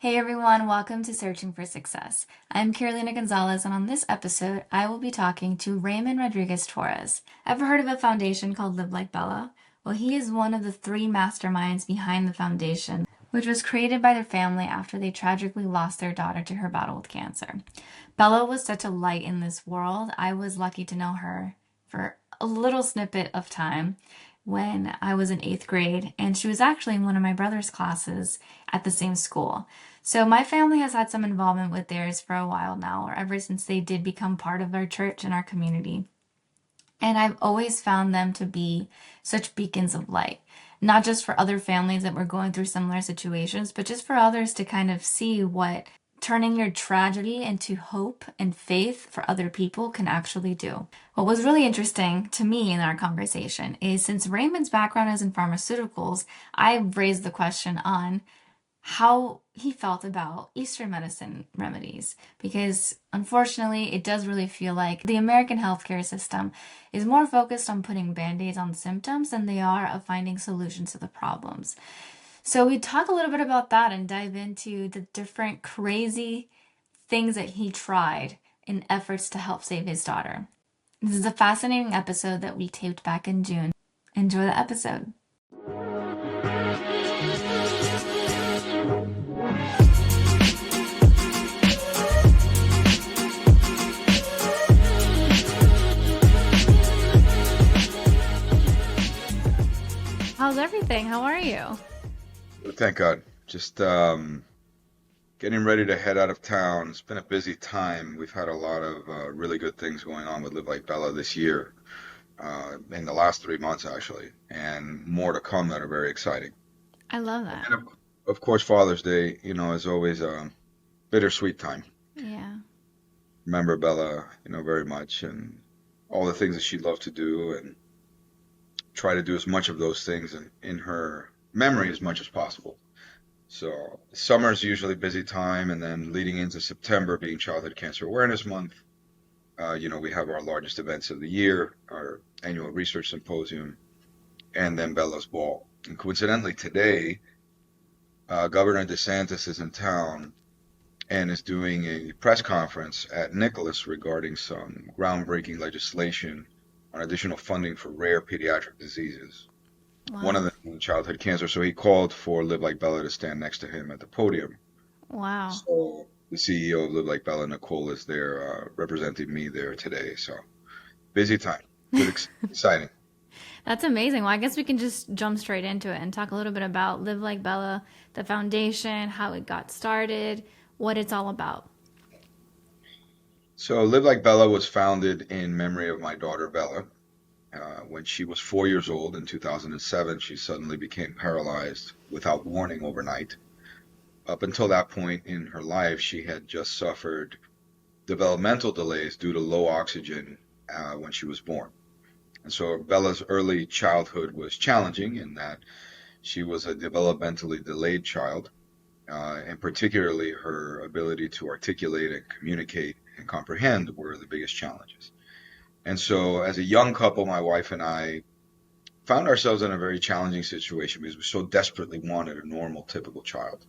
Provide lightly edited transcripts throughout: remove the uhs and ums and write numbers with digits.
Hey everyone, welcome to Searching for Success. I'm Carolina Gonzalez, and on this episode, I will be talking to Raymond Rodriguez-Torres. Ever heard of a foundation called Live Like Bella? Well, he is one of the three masterminds behind the foundation, which was created by their family after they tragically lost their daughter to her battle with cancer. Bella was such a light in this world. I was lucky to know her for a little snippet of time when I was in eighth grade, and she was actually in one of my brother's classes at the same school. So my family has had some involvement with theirs for a while now, or ever since they did become part of our church and our community. And I've always found them to be such beacons of light, not just for other families that were going through similar situations, but just for others to kind of see what turning your tragedy into hope and faith for other people can actually do. What was really interesting to me in our conversation is since Raymond's background is in pharmaceuticals, I raised the question on how he felt about Eastern medicine remedies because unfortunately it does really feel like the American healthcare system is more focused on putting band-aids on symptoms than they are of finding solutions to the problems. So we talk a little bit about that and dive into the different crazy things that he tried in efforts to help save his daughter. This is a fascinating episode that we taped back in June. Enjoy the episode. How's everything? How are you? Thank God. Just getting ready to head out of town. It's been a busy time. We've had a lot of really good things going on with Live Like Bella this year, in the last 3 months actually, and more to come that are very exciting. I love that. And of course, Father's Day, is always a bittersweet time. Yeah. Remember Bella, very much, and all the things that she loved to do, and try to do as much of those things in her memory as much as possible. So summer is usually a busy time, and then leading into September being Childhood Cancer Awareness Month, we have our largest events of the year, our annual research symposium, and then Bella's Ball. And coincidentally, today, Governor DeSantis is in town and is doing a press conference at Nicholas regarding some groundbreaking legislation on additional funding for rare pediatric diseases. One of Wow. them being childhood cancer. So he called for Live Like Bella to stand next to him at the podium. Wow. So the CEO of Live Like Bella, Nicole, is there representing me there today. So busy time, good, exciting. That's amazing. Well, I guess we can just jump straight into it and talk a little bit about Live Like Bella, the foundation, how it got started, what it's all about. So Live Like Bella was founded in memory of my daughter Bella. When she was 4 years old in 2007, she suddenly became paralyzed without warning overnight. Up until that point in her life, she had just suffered developmental delays due to low oxygen when she was born. And so Bella's early childhood was challenging in that she was a developmentally delayed child, and particularly her ability to articulate and communicate and comprehend were the biggest challenges. And so, as a young couple, my wife and I found ourselves in a very challenging situation because we so desperately wanted a normal, typical child.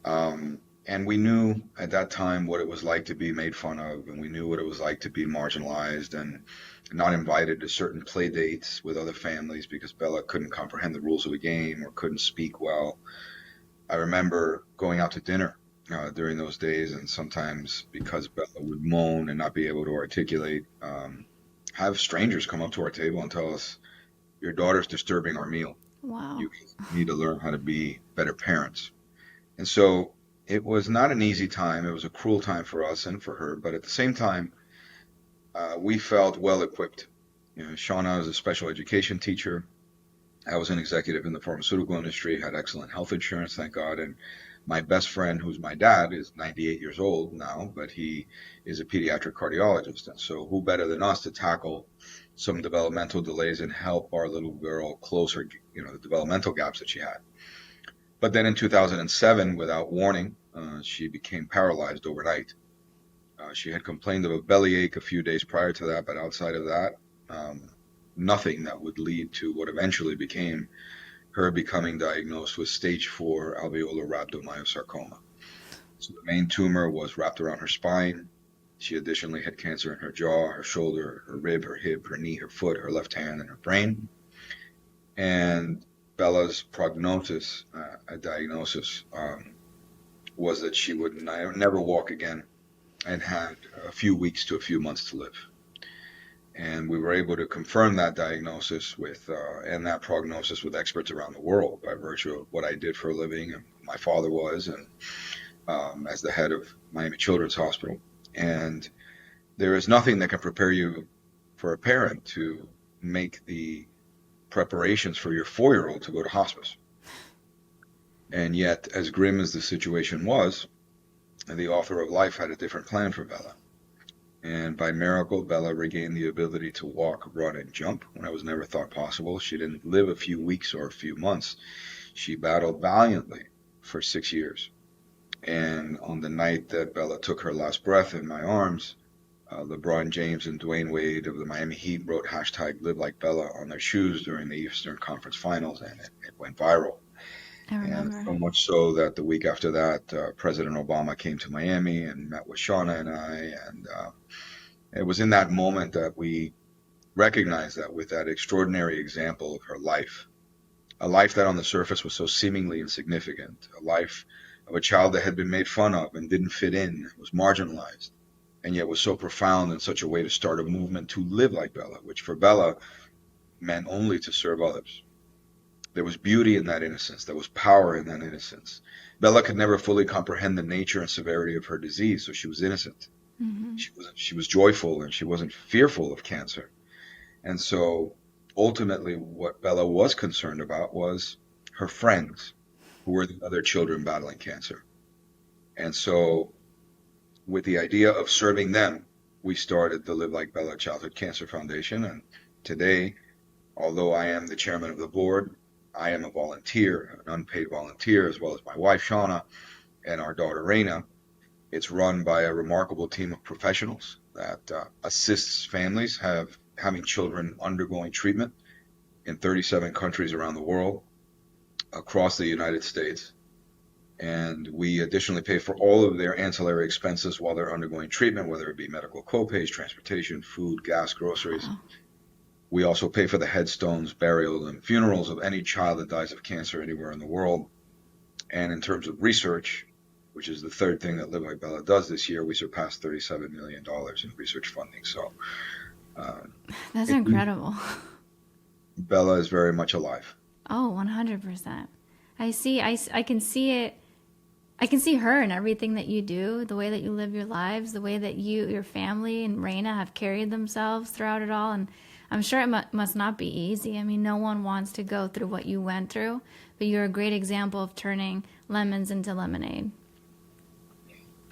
And we knew at that time what it was like to be made fun of, and we knew what it was like to be marginalized and not invited to certain play dates with other families because Bella couldn't comprehend the rules of the game or couldn't speak well. I remember going out to dinner during those days, and sometimes because Bella would moan and not be able to articulate, have strangers come up to our table and tell us, "Your daughter's disturbing our meal. Wow. You need to learn how to be better parents." And so it was not an easy time. It was a cruel time for us and for her, but at the same time, we felt well equipped. Shauna is a special education teacher. I was an executive in the pharmaceutical industry, had excellent health insurance, thank God. And my best friend, who's my dad, is 98 years old now, but he is a pediatric cardiologist. And so who better than us to tackle some developmental delays and help our little girl close her, the developmental gaps that she had. But then in 2007, without warning, she became paralyzed overnight. She had complained of a bellyache a few days prior to that, but outside of that, um, nothing that would lead to what eventually became her becoming diagnosed with stage 4 alveolar rhabdomyosarcoma. So the main tumor was wrapped around her spine. She additionally had cancer in her jaw, her shoulder, her rib, her hip, her knee, her foot, her left hand, and her brain. And Bella's prognosis, a diagnosis, was that she would never walk again and had a few weeks to a few months to live. And we were able to confirm that diagnosis with and that prognosis with experts around the world by virtue of what I did for a living and my father was, and as the head of Miami Children's Hospital. And there is nothing that can prepare you for a parent to make the preparations for your 4-year-old to go to hospice. And yet, as grim as the situation was, the author of life had a different plan for Bella. And by miracle, Bella regained the ability to walk, run, and jump when I was never thought possible. She didn't live a few weeks or a few months. She battled valiantly for 6 years. And on the night that Bella took her last breath in my arms, LeBron James and Dwayne Wade of the Miami Heat wrote hashtag Live Like Bella on their shoes during the Eastern Conference Finals, and it went viral. I And remember. so much so that the week after that, President Obama came to Miami and met with Shauna and I. And it was in that moment that we recognized that with that extraordinary example of her life, a life that on the surface was so seemingly insignificant, a life of a child that had been made fun of and didn't fit in, was marginalized, and yet was so profound in such a way to start a movement to live like Bella, which for Bella meant only to serve others. There was beauty in that innocence. There was power in that innocence. Bella could never fully comprehend the nature and severity of her disease, so she was innocent. Mm-hmm. She was joyful, and she wasn't fearful of cancer. And so ultimately what Bella was concerned about was her friends who were the other children battling cancer. And so with the idea of serving them, we started the Live Like Bella Childhood Cancer Foundation. And today, although I am the chairman of the board, I am a volunteer, an unpaid volunteer, as well as my wife, Shauna, and our daughter, Raina. It's run by a remarkable team of professionals that assists families having children undergoing treatment in 37 countries around the world, across the United States. And we additionally pay for all of their ancillary expenses while they're undergoing treatment, whether it be medical copays, transportation, food, gas, groceries. Wow. We also pay for the headstones, burial, and funerals of any child that dies of cancer anywhere in the world. And in terms of research, which is the third thing that Live Like Bella does this year, we surpassed $37 million in research funding. So That's incredible. Bella is very much alive. Oh, 100%. I can see it. I can see her in everything that you do, the way that you live your lives, the way that your family and Raina have carried themselves throughout it all. And I'm sure it must not be easy. I mean, no one wants to go through what you went through, but you're a great example of turning lemons into lemonade.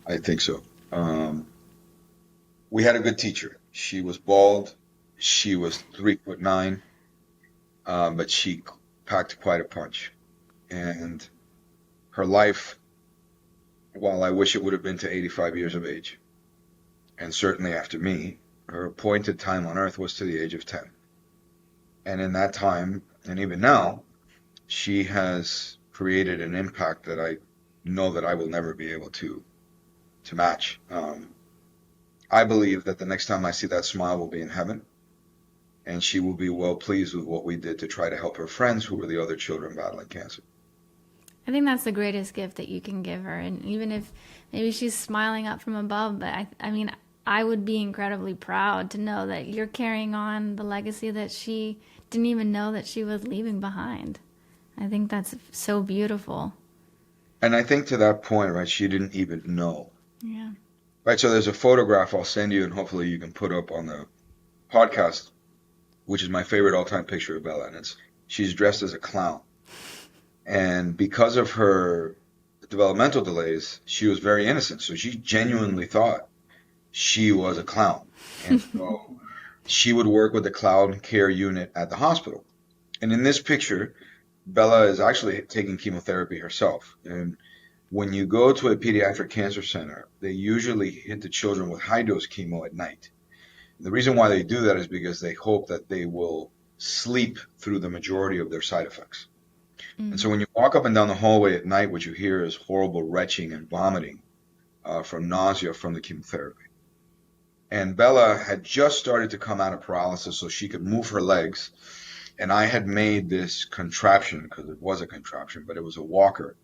I think so. We had a good teacher. She was bald. She was 3'9", but she packed quite a punch. And her life, while I wish it would have been to 85 years of age, and certainly after me, her appointed time on earth was to the age of 10. And in that time, and even now, she has created an impact that I know that I will never be able to match. I believe that the next time I see that smile will be in heaven, and she will be well pleased with what we did to try to help her friends who were the other children battling cancer. I think that's the greatest gift that you can give her. And even if maybe she's smiling up from above, but I mean, I would be incredibly proud to know that you're carrying on the legacy that she didn't even know that she was leaving behind. I think that's so beautiful. And I think to that point, right, she didn't even know. Yeah. Right, so there's a photograph I'll send you, and hopefully you can put up on the podcast, which is my favorite all-time picture of Bella, and she's dressed as a clown. And because of her developmental delays, she was very innocent. So she genuinely thought she was a clown. And so she would work with the clown care unit at the hospital. And in this picture, Bella is actually taking chemotherapy herself. And when you go to a pediatric cancer center, they usually hit the children with high-dose chemo at night. The reason why they do that is because they hope that they will sleep through the majority of their side effects. And so when you walk up and down the hallway at night, what you hear is horrible retching and vomiting. from nausea from the chemotherapy. And Bella had just started to come out of paralysis so she could move her legs. And I had made this contraption, because it was a contraption, but it was a walker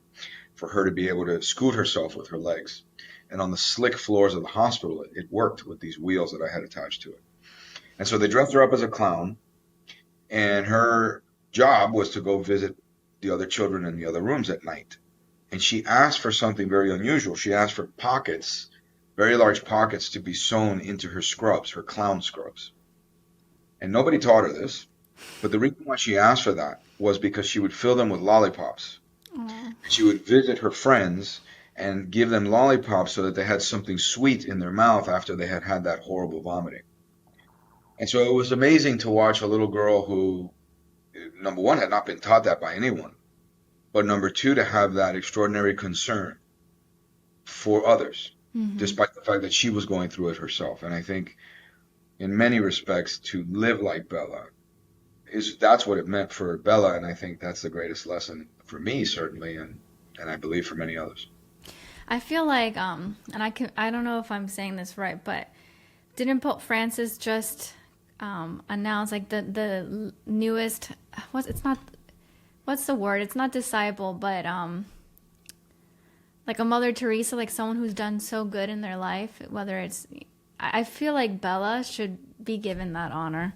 for her to be able to scoot herself with her legs. And on the slick floors of the hospital, it worked with these wheels that I had attached to it. And so they dressed her up as a clown, and her job was to go visit the other children in the other rooms at night. And she asked for something very unusual. She asked for pockets, very large pockets, to be sewn into her scrubs, her clown scrubs. And nobody taught her this. But the reason why she asked for that was because she would fill them with lollipops. Oh. She would visit her friends and give them lollipops so that they had something sweet in their mouth after they had had that horrible vomiting. And so it was amazing to watch a little girl who, number one, had not been taught that by anyone, but number two, to have that extraordinary concern for others, Mm-hmm. despite the fact that she was going through it herself. And I think, in many respects, to live like Bella that's what it meant for Bella, and I think that's the greatest lesson for me, certainly, and I believe for many others. I feel like, and I don't know if I'm saying this right, but didn't Pope Francis just announce like the newest, it's not, what's the word? It's not disciple, but like a Mother Teresa, like someone who's done so good in their life, whether it's, I feel like Bella should be given that honor.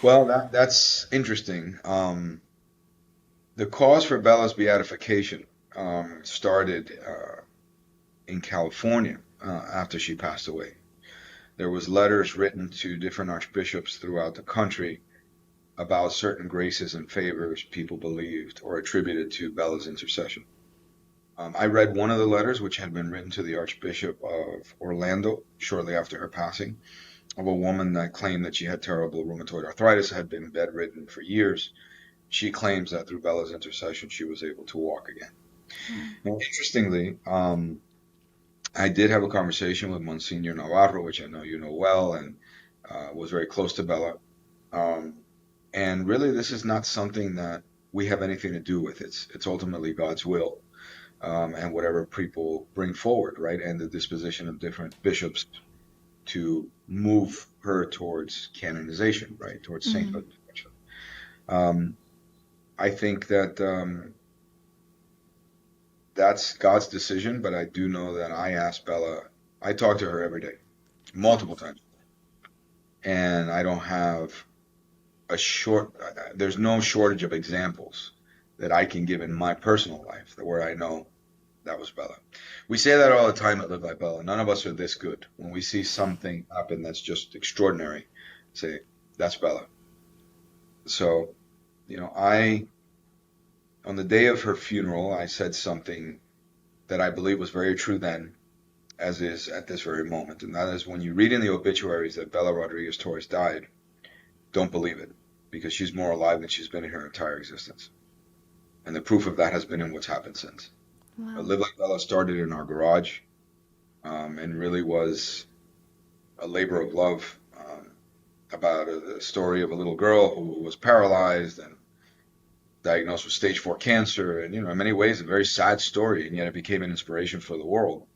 Well, that's interesting. The cause for Bella's beatification started in California after she passed away. There was letters written to different archbishops throughout the country about certain graces and favors people believed or attributed to Bella's intercession. I read one of the letters, which had been written to the Archbishop of Orlando shortly after her passing, of a woman that claimed that she had terrible rheumatoid arthritis, had been bedridden for years. She claims that through Bella's intercession, she was able to walk again. Now, interestingly, I did have a conversation with Monsignor Navarro, which I know you know well, and was very close to Bella. Um, and really, this is not something that we have anything to do with. It's ultimately God's will, and whatever people bring forward, right? And the disposition of different bishops to move her towards canonization, right? Towards Mm-hmm. sainthood. Um, I think that that's God's decision, but I do know that I asked Bella, I talk to her every day, multiple times, and I don't have there's no shortage of examples that I can give in my personal life where I know that was Bella. We say that all the time at Live Like Bella. None of us are this good. When we see something happen that's just extraordinary, say, that's Bella. So, on the day of her funeral, I said something that I believe was very true then, as is at this very moment. And that is, when you read in the obituaries that Bella Rodriguez-Torres died, don't believe it, because she's more alive than she's been in her entire existence. And the proof of that has been in what's happened since. Wow. Live Like Bella started in our garage, and really was a labor of love, about a story of a little girl who was paralyzed and diagnosed with stage 4 cancer, and in many ways a very sad story, and yet it became an inspiration for the world.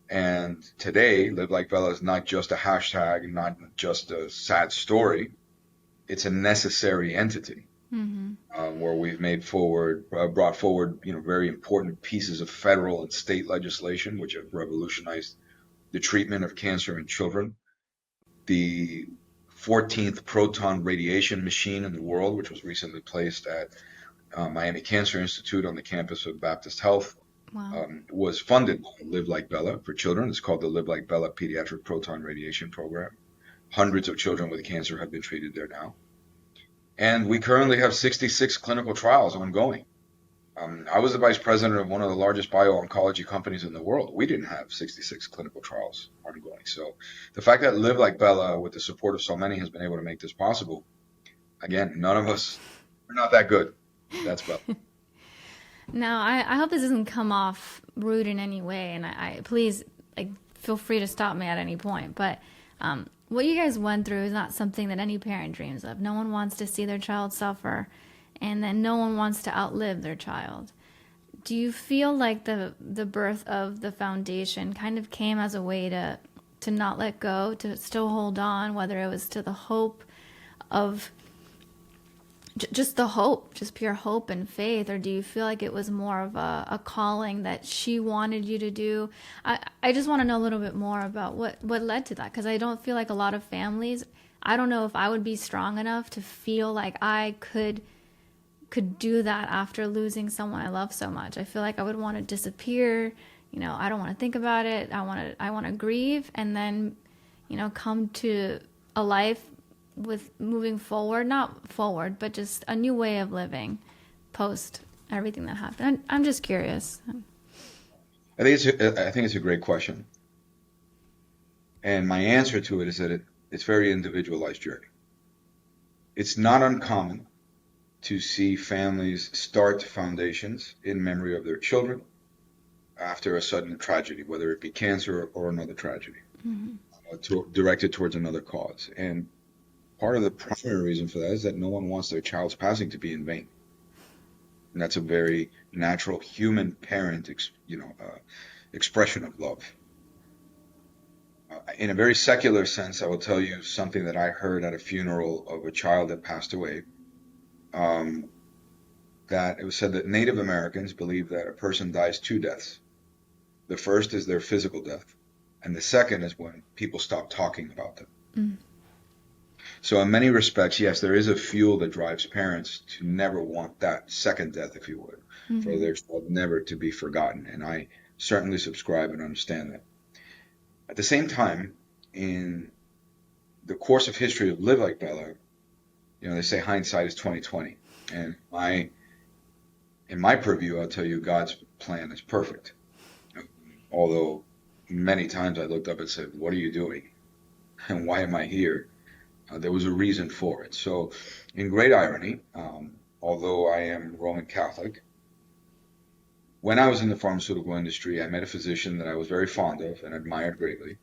And today, Live Like Bella is not just a hashtag, not just a sad story. It's a necessary entity, Mm-hmm. where we've brought forward, very important pieces of federal and state legislation which have revolutionized the treatment of cancer in children. The 14th proton radiation machine in the world, which was recently placed at Miami Cancer Institute on the campus of Baptist Health, Wow. was funded by Live Like Bella for children. It's called the Live Like Bella Pediatric Proton Radiation Program. Hundreds of children with cancer have been treated there now. And we currently have 66 clinical trials ongoing. I was the vice president of one of the largest bio-oncology companies in the world. We didn't have 66 clinical trials ongoing. So the fact that Live Like Bella, with the support of so many, has been able to make this possible, again, none of us are not that good. That's Bella. Now, I hope this doesn't come off rude in any way, and I please, like, feel free to stop me at any point. But what you guys went through is not something that any parent dreams of. No one wants to see their child suffer, and then no one wants to outlive their child. Do you feel like the birth of the foundation kind of came as a way to not let go, to still hold on, whether it was to the hope of just the hope, just pure hope and faith, or do you feel like it was more of a calling that she wanted you to do? I just want to know a little bit more about what led to that, because I don't feel like a lot of families, I don't know if I would be strong enough to feel like I could do that after losing someone I love so much. I feel like I would want to disappear. I don't want to think about it. I want to grieve and then, come to a life with moving forward, not forward, but just a new way of living post everything that happened. I'm just curious. I think it's a great question. And my answer to it is that it's very individualized journey. It's not uncommon to see families start foundations in memory of their children after a sudden tragedy, whether it be cancer or another tragedy, directed towards another cause. And part of the primary reason for that is that no one wants their child's passing to be in vain. And that's a very natural human parent, expression of love. In a very secular sense, I will tell you something that I heard at a funeral of a child that passed away. That it was said that Native Americans believe that a person dies two deaths. The first is their physical death, and the second is when people stop talking about them. Mm. So in many respects, yes, there is a fuel that drives parents to never want that second death, if you would, for their child never to be forgotten. And I certainly subscribe and understand that. At the same time, in the course of history of Live Like Bella, they say hindsight is 20/20. And in my purview, I'll tell you, God's plan is perfect. Although many times I looked up and said, what are you doing? And why am I here? There was a reason for it. So in great irony, although I am Roman Catholic, when I was in the pharmaceutical industry, I met a physician that I was very fond of and admired greatly.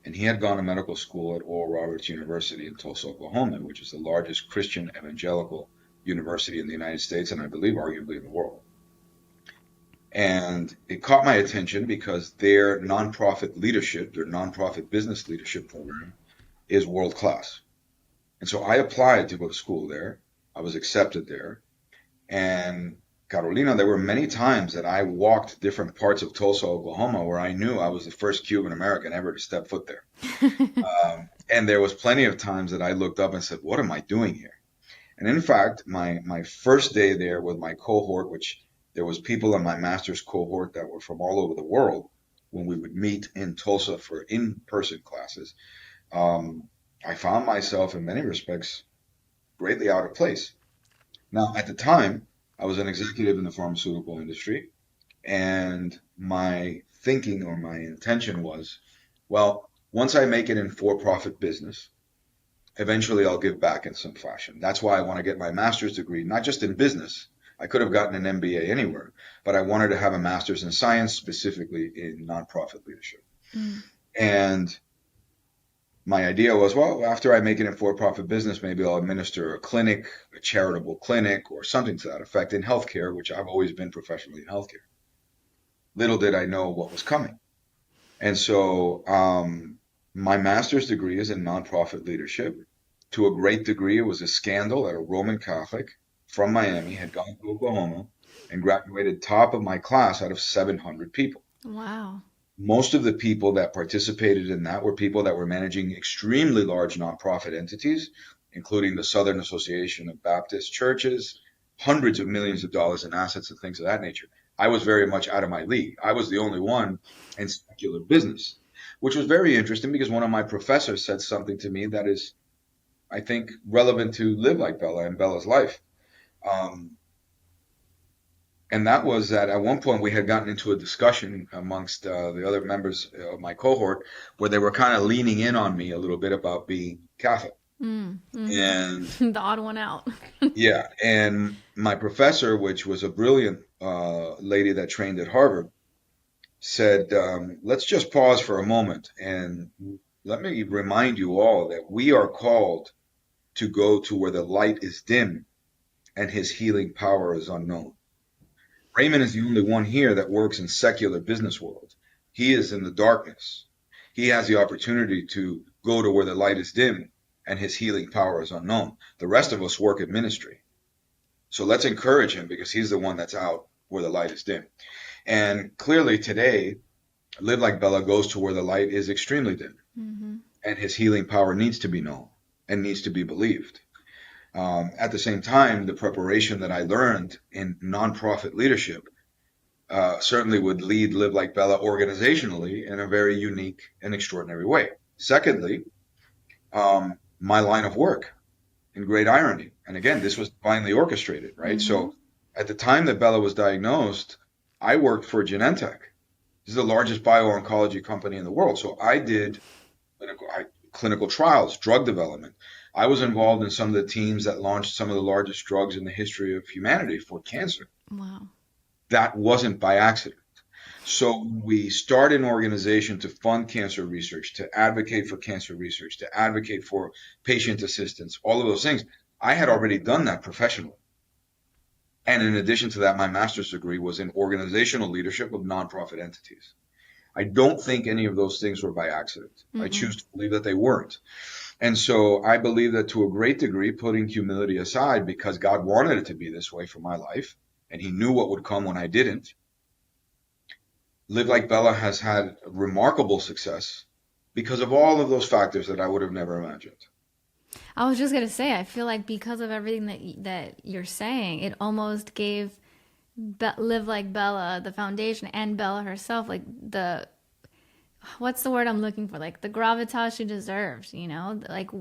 And he had gone to medical school at Oral Roberts University in Tulsa, Oklahoma, which is the largest Christian evangelical university in the United States, and I believe arguably in the world. And it caught my attention because their nonprofit leadership, their nonprofit business leadership program is world class. And so I applied to go to school there. I was accepted there. And Carolina, there were many times that I walked different parts of Tulsa, Oklahoma, where I knew I was the first Cuban American ever to step foot there. And there was plenty of times that I looked up and said, what am I doing here? And in fact, my first day there with my cohort, which there was people in my master's cohort that were from all over the world, when we would meet in Tulsa for in-person classes, I found myself in many respects greatly out of place. Now, at the time, I was an executive in the pharmaceutical industry, and my thinking or my intention was, well, once I make it in for-profit business, eventually I'll give back in some fashion. That's why I want to get my master's degree, not just in business. I could have gotten an MBA anywhere, but I wanted to have a master's in science, specifically in nonprofit leadership. And my idea was, well, after I make it in for-profit business, maybe I'll administer a clinic, a charitable clinic, or something to that effect in healthcare, which I've always been professionally in healthcare. Little did I know what was coming. And so my master's degree is in nonprofit leadership. To a great degree, it was a scandal that a Roman Catholic from Miami had gone to Oklahoma and graduated top of my class out of 700 people. Wow. Most of the people that participated in that were people that were managing extremely large nonprofit entities, including the Southern Association of Baptist Churches, hundreds of millions of dollars in assets and things of that nature. I was very much out of my league. I was the only one in secular business, which was very interesting because one of my professors said something to me that is, I think, relevant to Live Like Bella and Bella's life. And that was that at one point we had gotten into a discussion amongst the other members of my cohort where they were kind of leaning in on me a little bit about being Catholic. And the odd one out. Yeah. And my professor, which was a brilliant lady that trained at Harvard, said, let's just pause for a moment and let me remind you all that we are called to go to where the light is dim and his healing power is unknown. Raymond is the only one here that works in secular business world. He is in the darkness. He has the opportunity to go to where the light is dim and his healing power is unknown. The rest of us work in ministry. So let's encourage him because he's the one that's out where the light is dim. And clearly today, Live Like Bella goes to where the light is extremely dim. Mm-hmm. And his healing power needs to be known and needs to be believed. At the same time, the preparation that I learned in nonprofit leadership certainly would lead Live Like Bella organizationally in a very unique and extraordinary way. Secondly, my line of work, in great irony. And again, this was divinely orchestrated, right? Mm-hmm. So at the time that Bella was diagnosed, I worked for Genentech. This is the largest bio-oncology company in the world. So I did clinical trials, drug development. I was involved in some of the teams that launched some of the largest drugs in the history of humanity for cancer. Wow. That wasn't by accident. So we start an organization to fund cancer research, to advocate for cancer research, to advocate for patient assistance, all of those things. I had already done that professionally. And in addition to that, my master's degree was in organizational leadership of nonprofit entities. I don't think any of those things were by accident. Mm-hmm. I choose to believe that they weren't. And so I believe that to a great degree, putting humility aside, because God wanted it to be this way for my life, and he knew what would come when I didn't, Live Like Bella has had remarkable success because of all of those factors that I would have never imagined. I was just gonna say, I feel like because of everything that you're saying, it almost gave Live Like Bella, the foundation, and Bella herself, like the, what's the word I'm looking for? Like the gravitas she deserves, you know? Like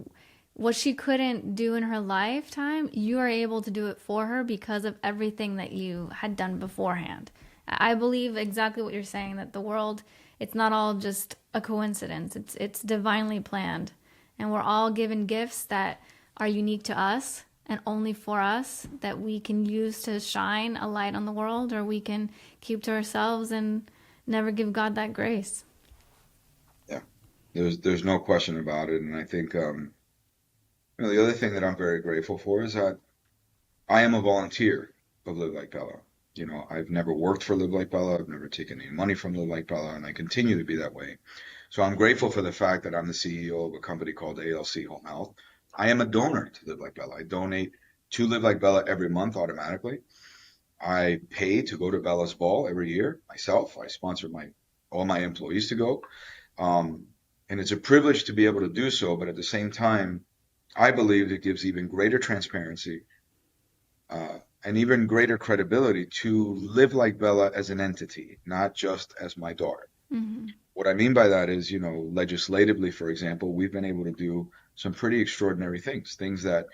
what she couldn't do in her lifetime, you are able to do it for her because of everything that you had done beforehand. I believe exactly what you're saying, that the world, it's not all just a coincidence. It's divinely planned. And we're all given gifts that are unique to us and only for us, that we can use to shine a light on the world, or we can keep to ourselves and never give God that grace. Yeah, there's no question about it. And I think the other thing that I'm very grateful for is that I am a volunteer of Live Like Bella. I've never worked for Live Like Bella. I've never taken any money from Live Like Bella, and I continue to be that way. So I'm grateful for the fact that I'm the CEO of a company called ALC Home Health. I am a donor to Live Like Bella. I donate to Live Like Bella every month automatically. I pay to go to Bella's ball every year myself. I sponsor all my employees to go. And it's a privilege to be able to do so, but at the same time, I believe it gives even greater transparency and even greater credibility to Live Like Bella as an entity, not just as my daughter. Mm-hmm. What I mean by that is, legislatively, for example, we've been able to do some pretty extraordinary things that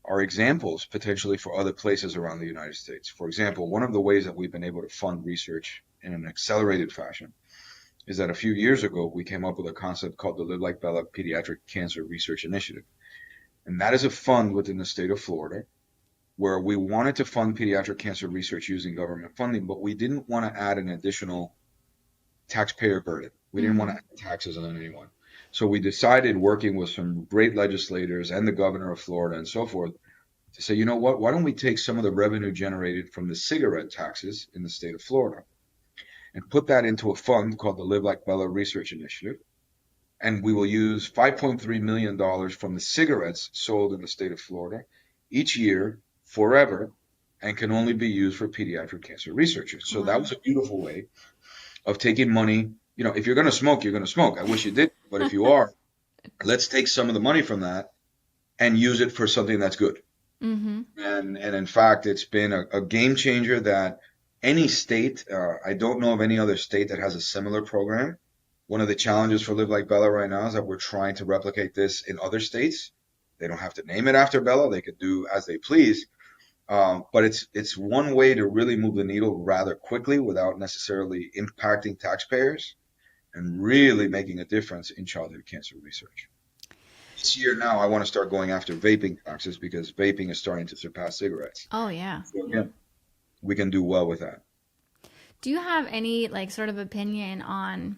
are examples potentially for other places around the United States. For example, one of the ways that we've been able to fund research in an accelerated fashion is that a few years ago, we came up with a concept called the Live Like Bella Pediatric Cancer Research Initiative. And that is a fund within the state of Florida where we wanted to fund pediatric cancer research using government funding, but we didn't want to add an additional taxpayer burden. We didn't want to add taxes on anyone. So we decided, working with some great legislators and the governor of Florida and so forth, to say, you know what, why don't we take some of the revenue generated from the cigarette taxes in the state of Florida and put that into a fund called the Live Like Bella Research Initiative. And we will use $5.3 million from the cigarettes sold in the state of Florida each year forever, and can only be used for pediatric cancer researchers. So that was a beautiful way of taking money. If you're going to smoke, you're going to smoke. I wish you did, but if you are, let's take some of the money from that and use it for something that's good. Mm-hmm. And in fact, it's been a game changer that any state, I don't know of any other state that has a similar program. One of the challenges for Live Like Bella right now is that we're trying to replicate this in other states. They don't have to name it after Bella. They could do as they please. But it's one way to really move the needle rather quickly without necessarily impacting taxpayers and really making a difference in childhood cancer research. This year now, I want to start going after vaping taxes because vaping is starting to surpass cigarettes. Oh, yeah. So again, we can do well with that. Do you have any sort of opinion on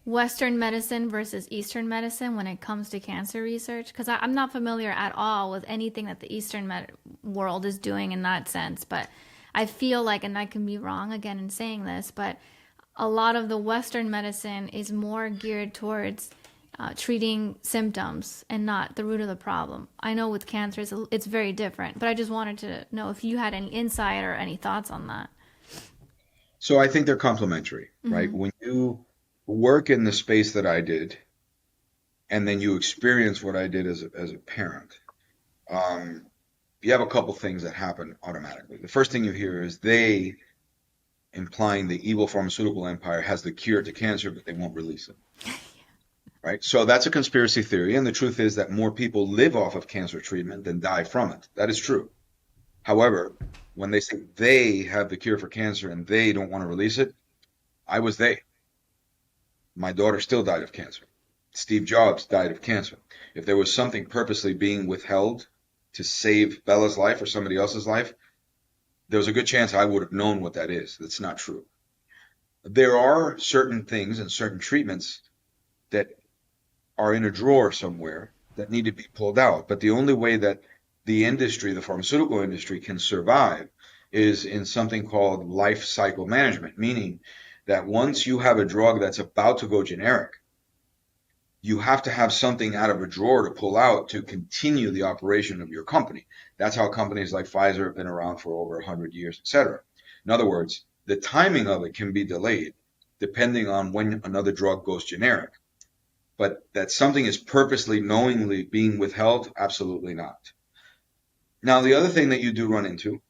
Western medicine versus Eastern medicine when it comes to cancer research? Because I'm not familiar at all with anything that the Eastern world is doing in that sense. But I feel like, and I can be wrong again in saying this, but a lot of the Western medicine is more geared towards treating symptoms and not the root of the problem. I know with cancer it's very different, but I just wanted to know if you had any insight or any thoughts on that. So I think they're complementary, right? Mm-hmm. When you work in the space that I did, and then you experience what I did as a parent, um, you have a couple things that happen automatically. The first thing you hear is they, implying the evil pharmaceutical empire, has the cure to cancer, but they won't release it, right? So that's a conspiracy theory, and the truth is that more people live off of cancer treatment than die from it. That is true. However, when they say they have the cure for cancer and they don't want to release it, I was they. My daughter still died of cancer. Steve Jobs died of cancer. If there was something purposely being withheld to save Bella's life or somebody else's life, there was a good chance I would have known what that is. That's not true. There are certain things and certain treatments that are in a drawer somewhere that need to be pulled out. But the only way that the industry, the pharmaceutical industry, can survive is in something called life cycle management, meaning that once you have a drug that's about to go generic, you have to have something out of a drawer to pull out to continue the operation of your company. That's how companies like Pfizer have been around for over 100 years, et cetera. In other words, the timing of it can be delayed depending on when another drug goes generic. But that something is purposely, knowingly being withheld, absolutely not. Now, the other thing that you do run into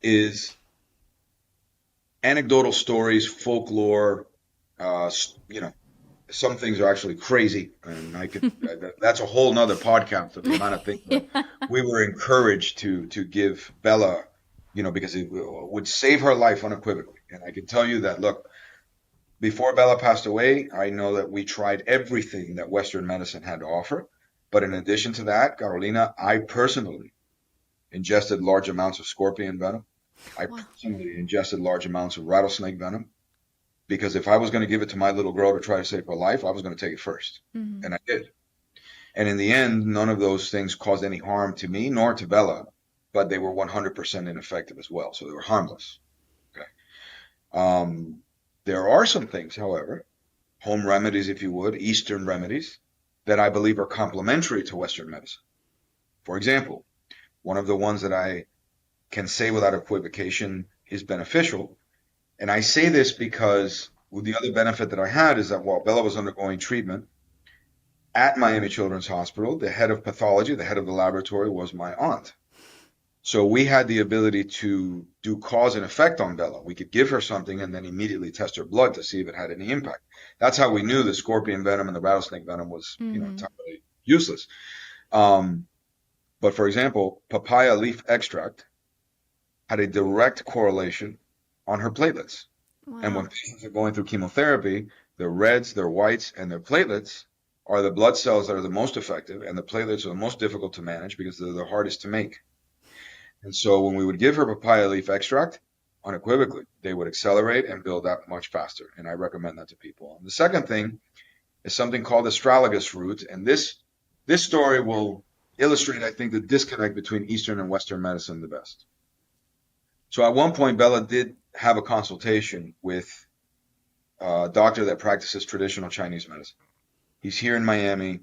is anecdotal stories, folklore, uh, you know, some things are actually crazy, and that's a whole nother podcast of the amount of things that Yeah. we were encouraged to give Bella, because it would save her life unequivocally. And I can tell you that, look, before Bella passed away, I know that we tried everything that Western medicine had to offer. But in addition to that, Carolina, I personally ingested large amounts of scorpion venom. I Wow. personally ingested large amounts of rattlesnake venom because if I was going to give it to my little girl to try to save her life, I was going to take it first. Mm-hmm. And I did. And in the end, none of those things caused any harm to me nor to Bella, but they were 100% ineffective as well. So they were harmless. Okay. Um, there are some things, however, home remedies, if you would, Eastern remedies, that I believe are complementary to Western medicine. For example, one of the ones that I can say without equivocation is beneficial. And I say this because the other benefit that I had is that while Bella was undergoing treatment at Miami Children's Hospital, the head of pathology, the head of the laboratory was my aunt. So we had the ability to do cause and effect on Bella. We could give her something and then immediately test her blood to see if it had any impact. That's how we knew the scorpion venom and the rattlesnake venom was, Mm-hmm. entirely useless. Um, but for example, papaya leaf extract had a direct correlation on her platelets. And when Wow. patients are going through chemotherapy, their reds, their whites, and their platelets are the blood cells that are the most effective, and the platelets are the most difficult to manage because they're the hardest to make. And so when we would give her papaya leaf extract, unequivocally, they would accelerate and build up much faster. And I recommend that to people. And the second thing is something called astragalus root. And this story will illustrate, I think, the disconnect between Eastern and Western medicine the best. So at one point, Bella did have a consultation with a doctor that practices traditional Chinese medicine. He's here in Miami.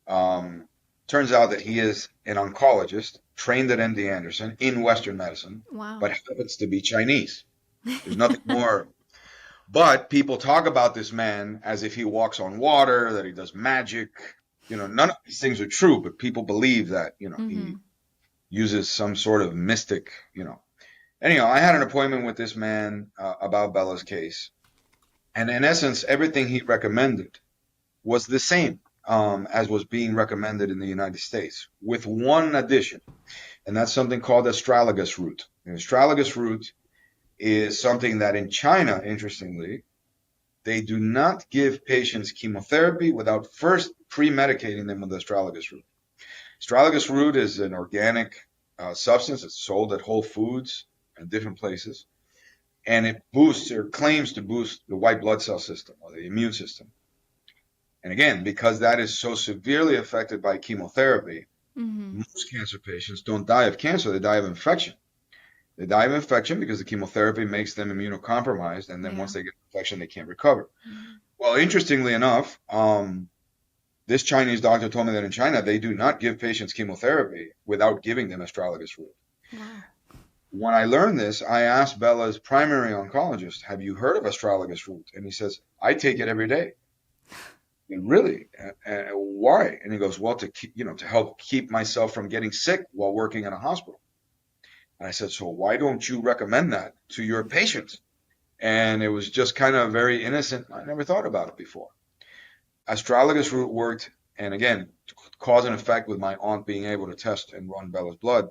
Um, Turns out that he is an oncologist trained at MD Anderson in Western medicine, Wow. but happens to be Chinese. There's nothing more. But people talk about this man as if he walks on water, that he does magic. None of these things are true, but people believe that, he Mm-hmm. uses some sort of mystic. Anyhow, I had an appointment with this man about Bella's case. And in essence, everything he recommended was the same as was being recommended in the United States, with one addition, and that's something called astragalus root. And astragalus root is something that in China, interestingly, they do not give patients chemotherapy without first pre-medicating them with astragalus root. Astragalus root is an organic substance that's sold at Whole Foods and different places, and it boosts or claims to boost the white blood cell system or the immune system. And again, because that is so severely affected by chemotherapy, Mm-hmm. most cancer patients don't die of cancer, they die of infection. They die of infection because the chemotherapy makes them immunocompromised, and then Yeah. once they get infection, they can't recover. Mhm. Well, interestingly enough, this Chinese doctor told me that in China, they do not give patients chemotherapy without giving them astragalus root. Wow. When I learned this, I asked Bella's primary oncologist, "Have you heard of astragalus root?" And he says, "I take it every day." And really? Why? And he goes, "Well, to keep, to help keep myself from getting sick while working in a hospital." And I said, "So why don't you recommend that to your patients?" And it was just kind of very innocent. I never thought about it before. Astragalus root worked, and again, cause and effect with my aunt being able to test and run Bella's blood.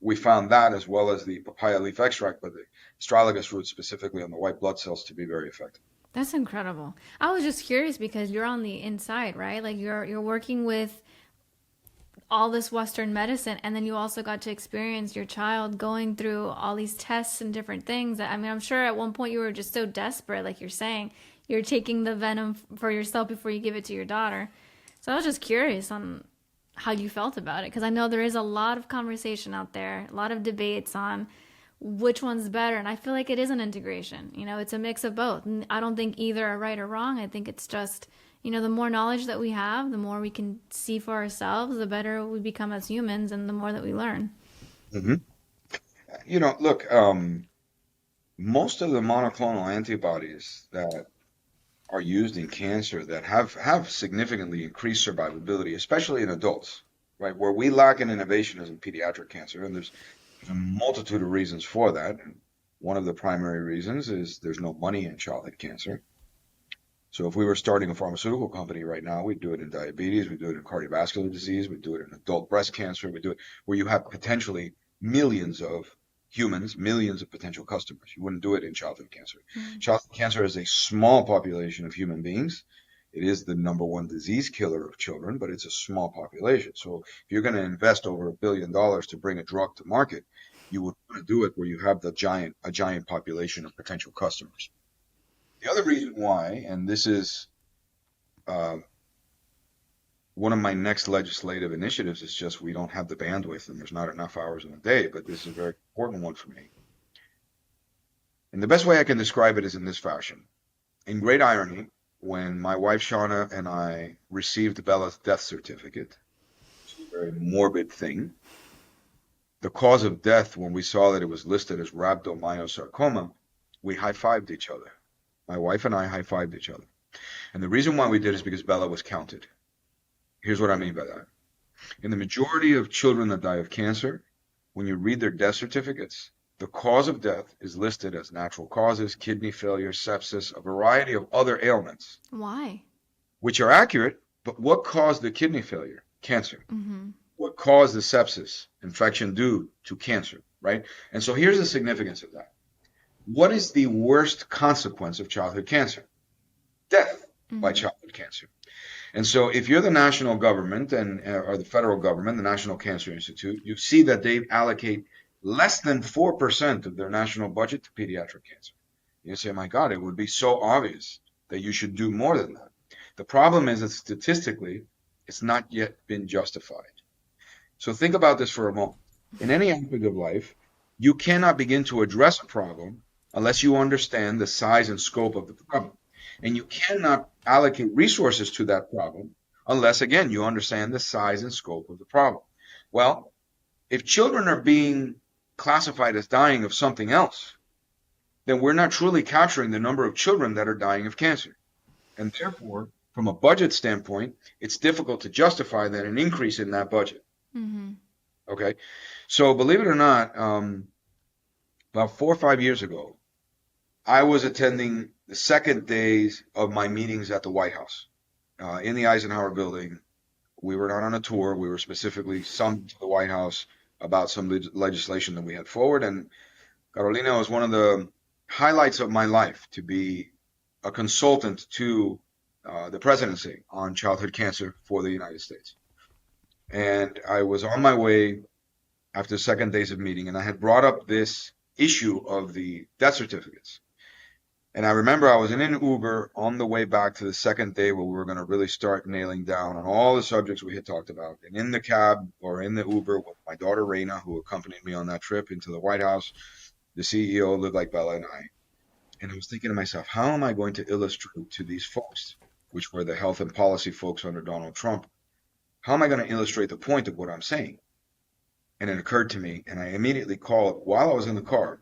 We found that as well as the papaya leaf extract, but the astragalus root specifically on the white blood cells to be very effective. That's incredible. I was just curious because you're on the inside, right? Like you're working with all this Western medicine, and then you also got to experience your child going through all these tests and different things. I mean, I'm sure at one point you were just so desperate, like you're saying, you're taking the venom for yourself before you give it to your daughter. So I was just curious on how you felt about it because I know there is a lot of conversation out there, a lot of debates on which one's better, and I feel like it is an integration. It's a mix of both. And I don't think either are right or wrong. I think it's just the more knowledge that we have, the more we can see for ourselves, the better we become as humans, and the more that we learn. Hmm. Look, most of the monoclonal antibodies that are used in cancer that have significantly increased survivability, especially in adults, right? Where we lack in innovation is in pediatric cancer, and there's a multitude of reasons for that. And one of the primary reasons is there's no money in childhood cancer. So if we were starting a pharmaceutical company right now, we'd do it in diabetes, we'd do it in cardiovascular disease, we'd do it in adult breast cancer, we'd do it where you have potentially millions of humans, millions of potential customers. You wouldn't do it in childhood cancer. Mm. Childhood cancer is a small population of human beings. It is the number one disease killer of children, but it's a small population. So if you're going to invest over $1 billion to bring a drug to market, you would want to do it where you have a giant population of potential customers. The other reason why, and this is uh, one of my next legislative initiatives, is just we don't have the bandwidth and there's not enough hours in a day, but this is a very important one for me. And the best way I can describe it is in this fashion. In great irony, when my wife Shauna and I received Bella's death certificate, which is a very morbid thing, the cause of death, when we saw that it was listed as rhabdomyosarcoma, we high-fived each other. My wife and I high-fived each other. And the reason why we did is because Bella was counted. Here's what I mean by that. In the majority of children that die of cancer, when you read their death certificates, the cause of death is listed as natural causes, kidney failure, sepsis, a variety of other ailments, Why? which are accurate, but what caused the kidney failure? Cancer. Mm-hmm. What caused the sepsis? Infection due to cancer, right? And so here's the significance of that. What is the worst consequence of childhood cancer? Death by Mm-hmm. childhood cancer. And so if you're the national government and or the federal government, the National Cancer Institute, you see that they allocate less than 4% of their national budget to pediatric cancer. You say, my God, it would be so obvious that you should do more than that. The problem is that statistically, it's not yet been justified. So think about this for a moment. In any aspect of life, you cannot begin to address a problem unless you understand the size and scope of the problem. And you cannot allocate resources to that problem unless, again, you understand the size and scope of the problem. Well, if children are being classified as dying of something else, then we're not truly capturing the number of children that are dying of cancer. And therefore, from a budget standpoint, it's difficult to justify that an increase in that budget. Mm-hmm. Okay. So believe it or not, about 4 or 5 years ago, I was attending the second days of my meetings at the White House, in the Eisenhower building. We were not on a tour. We were specifically summoned to the White House about some legislation that we had forward. And Carolina was one of the highlights of my life to be a consultant to the presidency on childhood cancer for the United States. And I was on my way after the second days of meeting, and I had brought up this issue of the death certificates. And I remember I was in an Uber on the way back to the second day where we were going to really start nailing down on all the subjects we had talked about. And in the cab or in the Uber with my daughter Raina, who accompanied me on that trip into the White House, the CEO lived like Bella and I. And I was thinking to myself, how am I going to illustrate to these folks, which were the health and policy folks under Donald Trump, how am I going to illustrate the point of what I'm saying? And it occurred to me, and I immediately called while I was in the car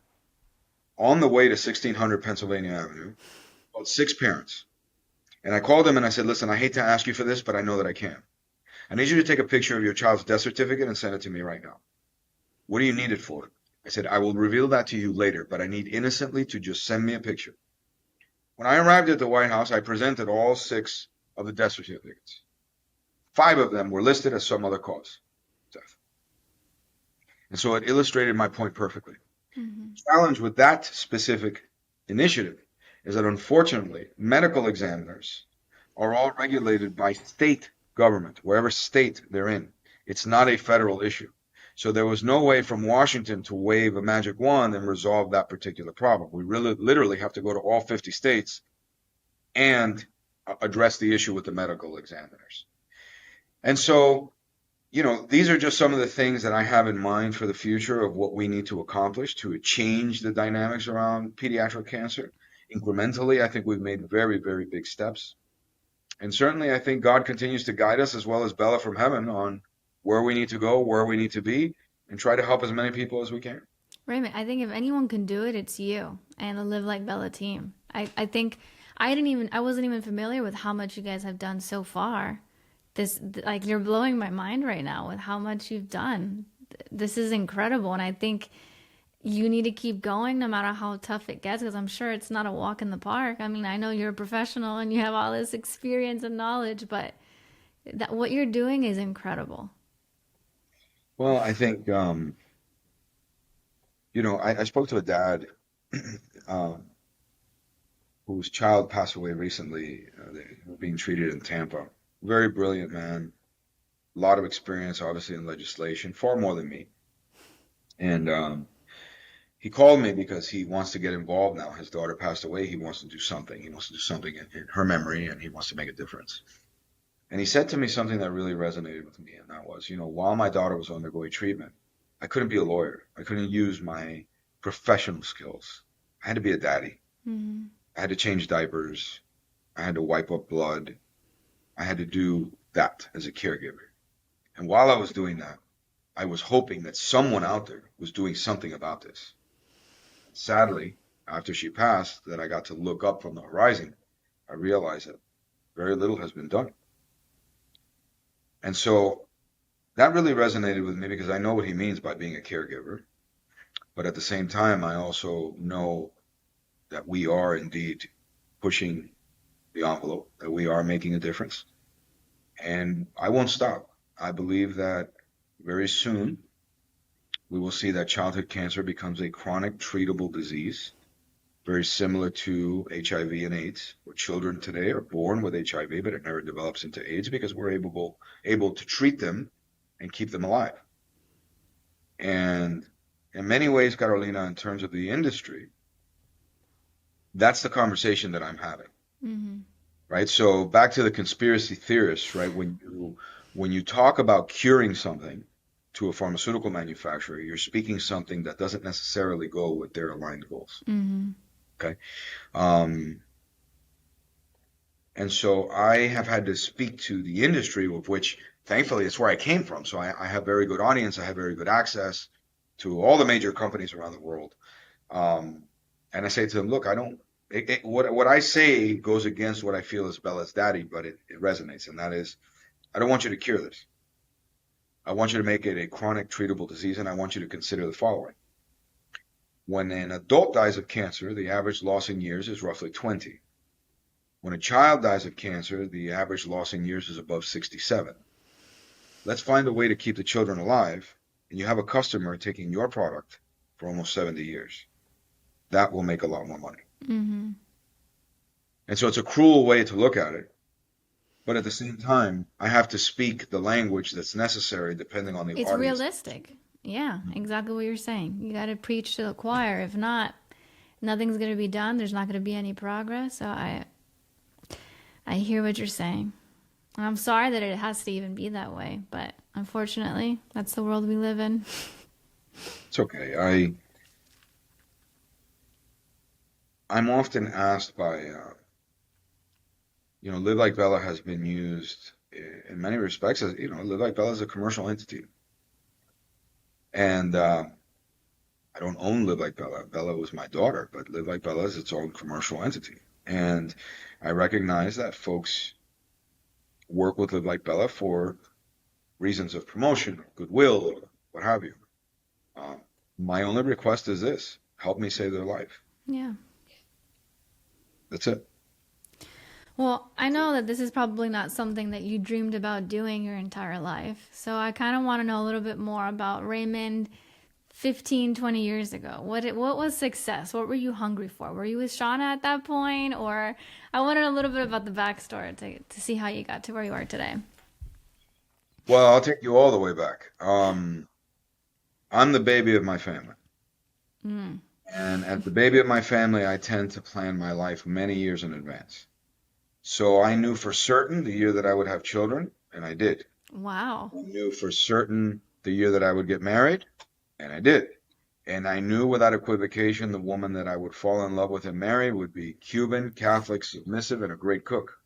on the way to 1600 Pennsylvania Avenue, called six parents. And I called them and I said, listen, I hate to ask you for this, but I know that I can. I need you to take a picture of your child's death certificate and send it to me right now. What do you need it for? I said, I will reveal that to you later, but I need innocently to just send me a picture. When I arrived at the White House, I presented all six of the death certificates. Five of them were listed as some other cause of death. And so it illustrated my point perfectly. Mm-hmm. The challenge with that specific initiative is that unfortunately, medical examiners are all regulated by state government, wherever state they're in. It's not a federal issue. So there was no way from Washington to wave a magic wand and resolve that particular problem. We really literally have to go to all 50 states and address the issue with the medical examiners. And so, these are just some of the things that I have in mind for the future of what we need to accomplish to change the dynamics around pediatric cancer. Incrementally, I think we've made very, very big steps. And certainly, I think God continues to guide us as well as Bella from heaven on where we need to go, where we need to be, and try to help as many people as we can. Raymond, I think if anyone can do it, it's you and the Live Like Bella team. I think I wasn't even familiar with how much you guys have done so far. Like, you're blowing my mind right now with how much you've done. This is incredible. And I think you need to keep going no matter how tough it gets, because I'm sure it's not a walk in the park. I mean, I know you're a professional and you have all this experience and knowledge, but what you're doing is incredible. Well, I think, I spoke to a dad um, whose child passed away recently. They were being treated in Tampa. Very brilliant man, a lot of experience, obviously, in legislation, far more than me. And he called me because he wants to get involved now. His daughter passed away. He wants to do something. He wants to do something in her memory, and he wants to make a difference. And he said to me something that really resonated with me, and that was, while my daughter was undergoing treatment, I couldn't be a lawyer. I couldn't use my professional skills. I had to be a daddy. Mm-hmm. I had to change diapers. I had to wipe up blood. I had to do that as a caregiver. And while I was doing that, I was hoping that someone out there was doing something about this. Sadly, after she passed, that I got to look up from the horizon, I realized that very little has been done. And so that really resonated with me because I know what he means by being a caregiver. But at the same time, I also know that we are indeed pushing the envelope, that we are making a difference. And I won't stop. I believe that very soon we will see that childhood cancer becomes a chronic treatable disease, very similar to HIV and AIDS, where children today are born with HIV, but it never develops into AIDS because we're able to treat them and keep them alive. And in many ways, Carolina, in terms of the industry, that's the conversation that I'm having, Mm-hmm. right? So back to the conspiracy theorists, right? When you talk about curing something to a pharmaceutical manufacturer, you're speaking something that doesn't necessarily go with their aligned goals. Mm-hmm. Okay. Um, and so I have had to speak to the industry, of which thankfully it's where I came from. So I have very good audience. I have very good access to all the major companies around the world. Um, and I say to them, look, I don't, what I say goes against what I feel is Bella's daddy, but it resonates. And that is, I don't want you to cure this. I want you to make it a chronic treatable disease. And I want you to consider the following. When an adult dies of cancer, the average loss in years is roughly 20. When a child dies of cancer, the average loss in years is above 67. Let's find a way to keep the children alive, and you have a customer taking your product for almost 70 years. That will make a lot more money. Mm-hmm. And so it's a cruel way to look at it, but at the same time, I have to speak the language that's necessary depending on the It's audience. realistic. Yeah, exactly what you're saying. You got to preach to the choir. If not, nothing's going to be done. There's not going to be any progress. So I hear what you're saying. And I'm sorry that it has to even be that way, but unfortunately, that's the world we live in. It's okay. I'm often asked by, Live Like Bella has been used in many respects as, Live Like Bella is a commercial entity. And I don't own Live Like Bella. Bella was my daughter, but Live Like Bella is its own commercial entity. And I recognize that folks work with Live Like Bella for reasons of promotion, or goodwill, or what have you. Um, my only request is this: help me save their life. Yeah. That's it. Well, I know that this is probably not something that you dreamed about doing your entire life. So I kind of want to know a little bit more about Raymond 15, 20 years ago. What was success? What were you hungry for? Were you with Shauna at that point? Or I wanted a little bit about the backstory to see how you got to where you are today. Well, I'll take you all the way back. I'm the baby of my family. Mm. And as the baby of my family, I tend to plan my life many years in advance. So I knew for certain the year that I would have children, and I did. Wow. I knew for certain the year that I would get married, and I did. And I knew without equivocation the woman that I would fall in love with and marry would be Cuban, Catholic, submissive, and a great cook.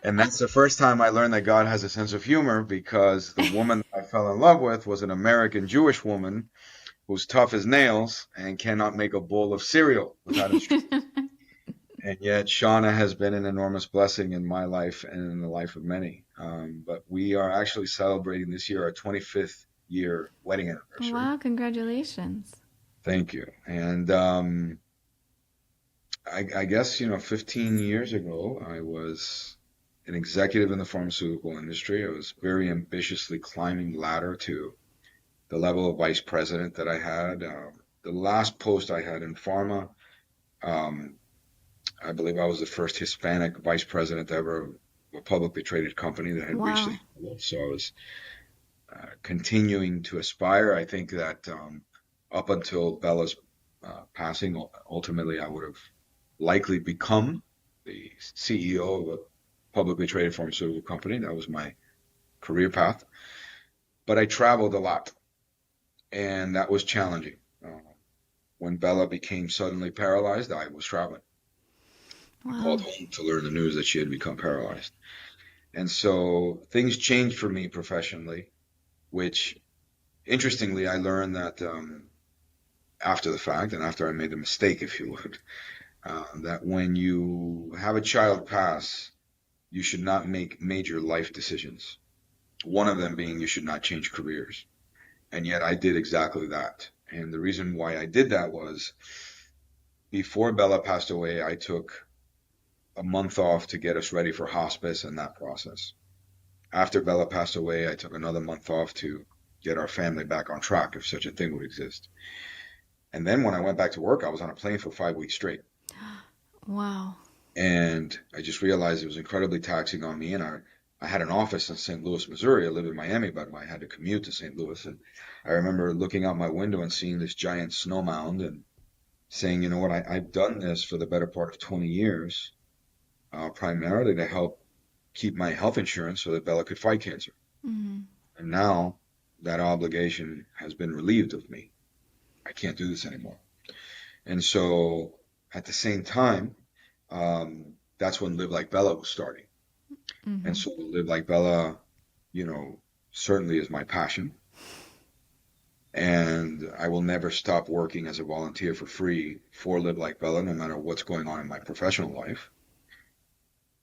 And that's the first time I learned that God has a sense of humor because the woman I fell in love with was an American Jewish woman who's tough as nails and cannot make a bowl of cereal without instructions. And yet, Shauna has been an enormous blessing in my life and in the life of many. But we are actually celebrating this year our 25th year wedding anniversary. Wow, congratulations. Thank you. And I guess, 15 years ago, I was an executive in the pharmaceutical industry. I was very ambitiously climbing the ladder to the level of vice president that I had. The last post I had in pharma, um, I believe I was the first Hispanic vice president ever of a publicly traded company that had reached Wow. the level. So I was continuing to aspire. I think that up until Bella's passing, ultimately I would have likely become the CEO of a publicly traded pharmaceutical company. That was my career path. But I traveled a lot, and that was challenging. When Bella became suddenly paralyzed, I was traveling. I called Wow. home to learn the news that she had become paralyzed. And so things changed for me professionally, which interestingly, I learned that after the fact and after I made the mistake, if you would, that when you have a child pass, you should not make major life decisions. One of them being you should not change careers. And yet I did exactly that. And the reason why I did that was before Bella passed away, I took a month off to get us ready for hospice and that process. After Bella passed away, I took another month off to get our family back on track, if such a thing would exist. And then when I went back to work, I was on a plane for 5 weeks straight. Wow. And I just realized it was incredibly taxing on me. And I had an office in St. Louis, Missouri. I lived in Miami, but I had to commute to St. Louis. And I remember looking out my window and seeing this giant snow mound and saying, you know what, I've done this for the better part of 20 years, primarily to help keep my health insurance so that Bella could fight cancer. Mm-hmm. And now that obligation has been relieved of me. I can't do this anymore. And so at the same time, that's when Live Like Bella was starting. And Mm-hmm. so Live Like Bella, you know, certainly is my passion. And I will never stop working as a volunteer for free for Live Like Bella, no matter what's going on in my professional life.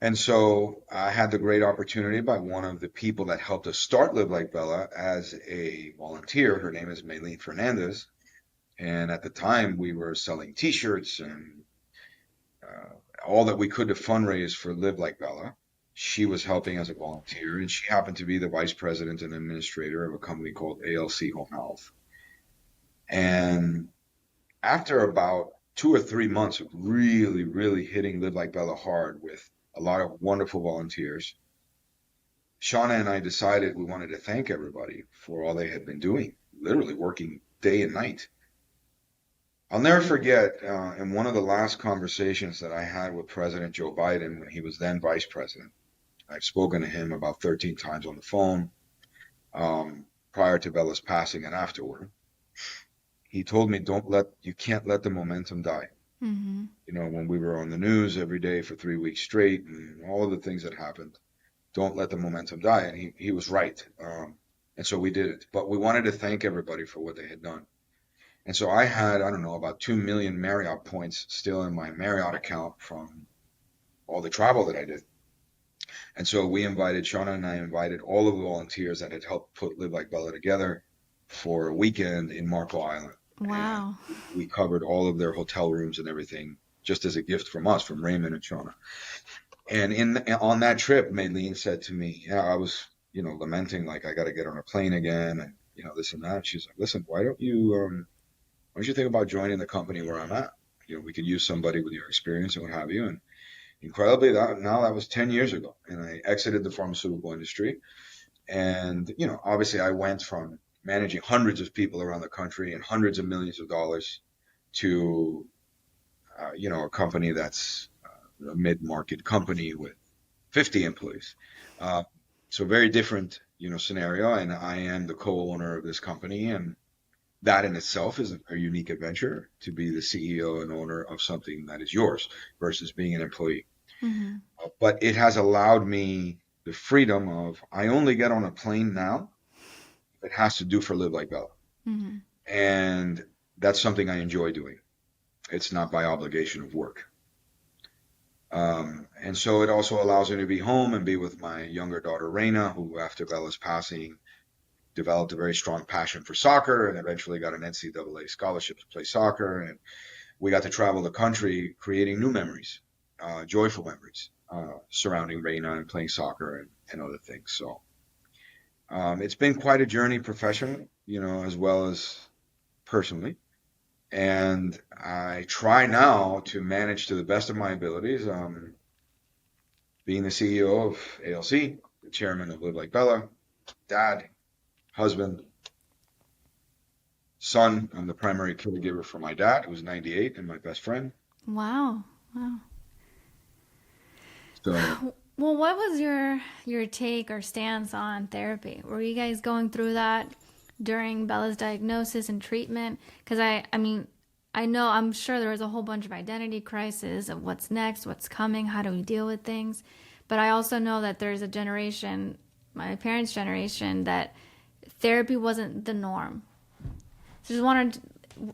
And so I had the great opportunity by one of the people that helped us start Live Like Bella as a volunteer. Her name is Maylene Fernandez. And at the time, we were selling T-shirts and uh, all that we could to fundraise for Live Like Bella. She was helping as a volunteer, and she happened to be the vice president and administrator of a company called ALC Home Health. And after about 2 or 3 months of really, really hitting Live Like Bella hard with a lot of wonderful volunteers, Shauna and I decided we wanted to thank everybody for all they had been doing, literally working day and night. I'll never forget in one of the last conversations that I had with President Joe Biden when he was then vice president. I've spoken to him about 13 times on the phone prior to Bella's passing and afterward. He told me, you can't let the momentum die. Mm-hmm. When we were on the news every day for 3 weeks straight and all of the things that happened. Don't let the momentum die. And he was right. And so we did it. But we wanted to thank everybody for what they had done. And so I had, I don't know, about 2 million Marriott points still in my Marriott account from all the travel that I did. And so Shauna and I invited all of the volunteers that had helped put Live Like Bella together for a weekend in Marco Island. And Wow. we covered all of their hotel rooms and everything just as a gift from us, from Raymond and Shauna. And on that trip, Maylene said to me, yeah, I was, lamenting like I got to get on a plane again and, this and that. She's like, listen, why don't you think about joining the company where I'm at? We could use somebody with your experience and what have you. And incredibly, that was 10 years ago. And I exited the pharmaceutical industry. And, obviously I went from managing hundreds of people around the country and hundreds of millions of dollars to, a company that's a mid-market company with 50 employees. Uh, so very different, scenario. And I am the co-owner of this company. And that in itself is a unique adventure to be the CEO and owner of something that is yours versus being an employee. Mm-hmm. But it has allowed me the freedom of I only get on a plane now if it has to do for Live Like Bella. Mm-hmm. And that's something I enjoy doing. It's not by obligation of work. And so it also allows me to be home and be with my younger daughter, Raina, who after Bella's passing developed a very strong passion for soccer and eventually got an NCAA scholarship to play soccer. And we got to travel the country creating new memories, joyful memories surrounding Reina and playing soccer and other things. So it's been quite a journey professionally, as well as personally. And I try now to manage to the best of my abilities, being the CEO of ALC, the chairman of Live Like Bella, dad, husband, son. I'm the primary caregiver for my dad, who's 98, and my best friend. Wow. Wow. So Well, what was your take or stance on therapy? Were you guys going through that during Bella's diagnosis and treatment? Because I mean, I'm sure there was a whole bunch of identity crisis of what's next, what's coming, how do we deal with things. But I also know that there's a generation, my parents' generation, that therapy wasn't the norm. So just wanted,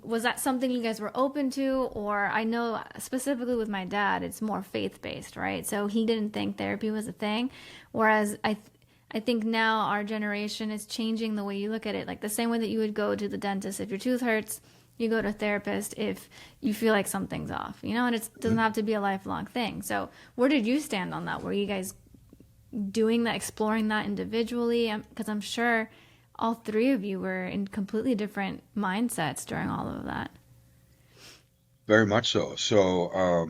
was that something you guys were open to? Or I know specifically with my dad, it's more faith based, right? So he didn't think therapy was a thing. Whereas I think now our generation is changing the way you look at it. Like the same way that you would go to the dentist if your tooth hurts, you go to a therapist if you feel like something's off, and it doesn't have to be a lifelong thing. So where did you stand on that? Were you guys doing that, exploring that individually? Because I'm sure all three of you were in completely different mindsets during all of that. very much so. So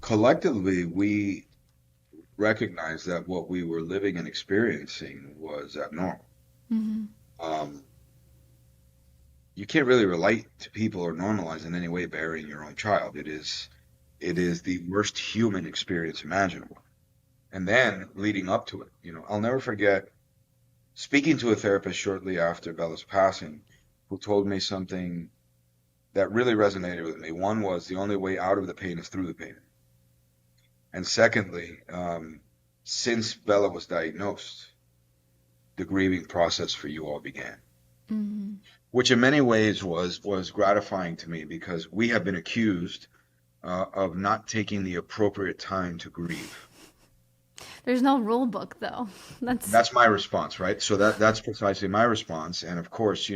collectively, we recognized that what we were living and experiencing was abnormal. Mm-hmm. Um, you can't really relate to people or normalize in any way burying your own child. It is the worst human experience imaginable. And then leading up to it, I'll never forget speaking to a therapist shortly after Bella's passing, who told me something that really resonated with me. One was the only way out of the pain is through the pain. And secondly, since Bella was diagnosed, the grieving process for you all began, Mm-hmm. which in many ways was gratifying to me because we have been accused of not taking the appropriate time to grieve. There's no rule book though. That's That's my response, right? So that's precisely my response. And of course,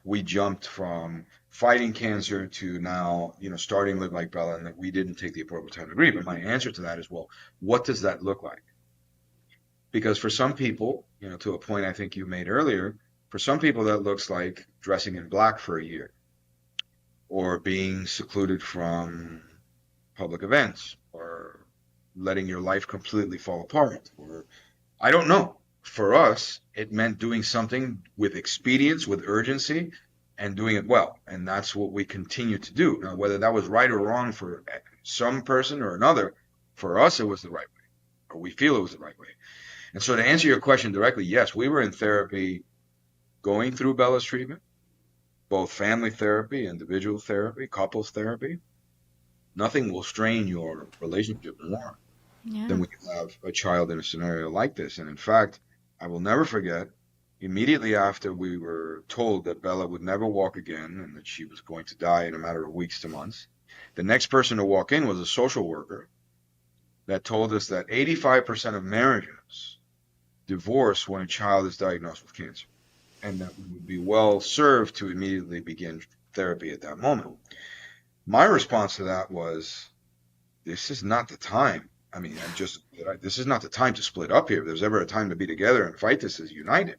we jumped from fighting cancer to now, starting Live Like Bella, and that we didn't take the appropriate time to grieve. And my answer to that is, well, what does that look like? Because for some people, to a point I think you made earlier, for some people that looks like dressing in black for a year or being secluded from public events or letting your life completely fall apart or I don't know. For us, it meant doing something with expedience, with urgency, and doing it well. And that's what we continue to do. Now, whether that was right or wrong for some person or another, for us, it was the right way, or we feel it was the right way. And so to answer your question directly, yes, we were in therapy going through Bella's treatment, both family therapy, individual therapy, couples therapy. Nothing will strain your relationship more than Yeah. when you have a child in a scenario like this. And in fact, I will never forget, immediately after we were told that Bella would never walk again and that she was going to die in a matter of weeks to months, the next person to walk in was a social worker that told us that 85% of marriages divorce when a child is diagnosed with cancer, and that we would be well served to immediately begin therapy at that moment. My response to that was, this is not the time. I mean, this is not the time to split up here. If there's ever a time to be together and fight this as united.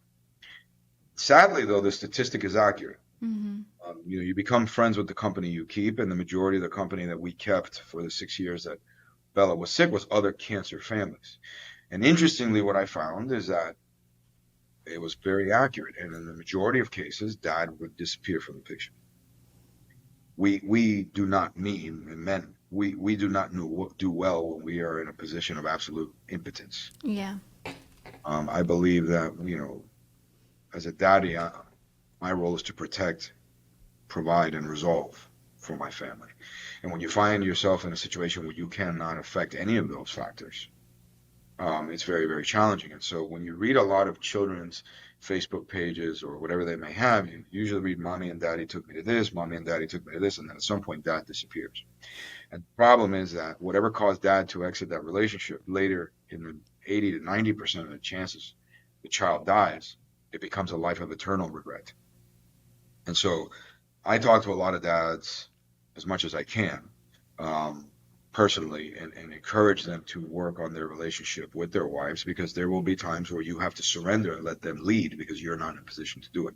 Sadly, though, the statistic is accurate. Mm-hmm. You become friends with the company you keep, and the majority of the company that we kept for the 6 years that Bella was sick was other cancer families. And interestingly, what I found is that it was very accurate. And in the majority of cases, dad would disappear from the picture. We do not mean, and men, we do not do well when we are in a position of absolute impotence. Yeah. I believe that, as a daddy, my role is to protect, provide, and resolve for my family. And when you find yourself in a situation where you cannot affect any of those factors, it's very, very challenging. And so when you read a lot of children's Facebook pages or whatever they may have, you usually read mommy and daddy took me to this, mommy and daddy took me to this, and then at some point dad disappears. And the problem is that whatever caused dad to exit that relationship later, in the 80 to 90% of the chances the child dies, it becomes a life of eternal regret. And so I talk to a lot of dads as much as I can, um, personally, and encourage them to work on their relationship with their wives, because there will be times where you have to surrender and let them lead because you're not in a position to do it.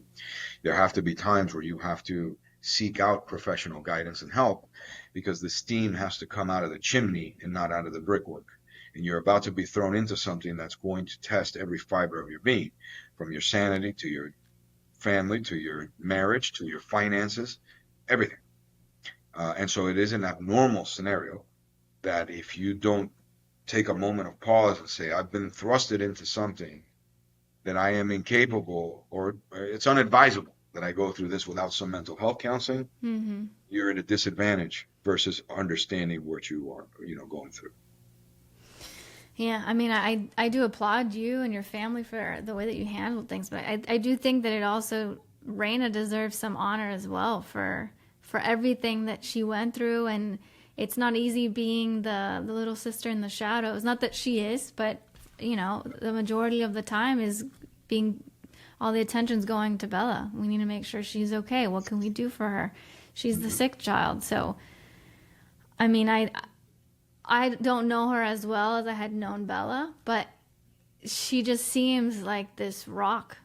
There have to be times where you have to seek out professional guidance and help because the steam has to come out of the chimney and not out of the brickwork. And you're about to be thrown into something that's going to test every fiber of your being, from your sanity to your family to your marriage to your finances, everything. And so it is in that normal scenario that if you don't take a moment of pause and say, I've been thrusted into something that I am incapable, or it's unadvisable that I go through this without some mental health counseling, Mm-hmm. you're at a disadvantage versus understanding what you are, going through. Yeah, I mean, I do applaud you and your family for the way that you handled things, but I do think that it also, Raina deserves some honor as well for everything that she went through, and it's not easy being the little sister in the shadows. Not that she is, but the majority of the time is being, all the attention's going to Bella. We need to make sure she's okay. What can we do for her? She's the Mm-hmm. sick child. So, I mean, I don't know her as well as I had known Bella, but she just seems like this rock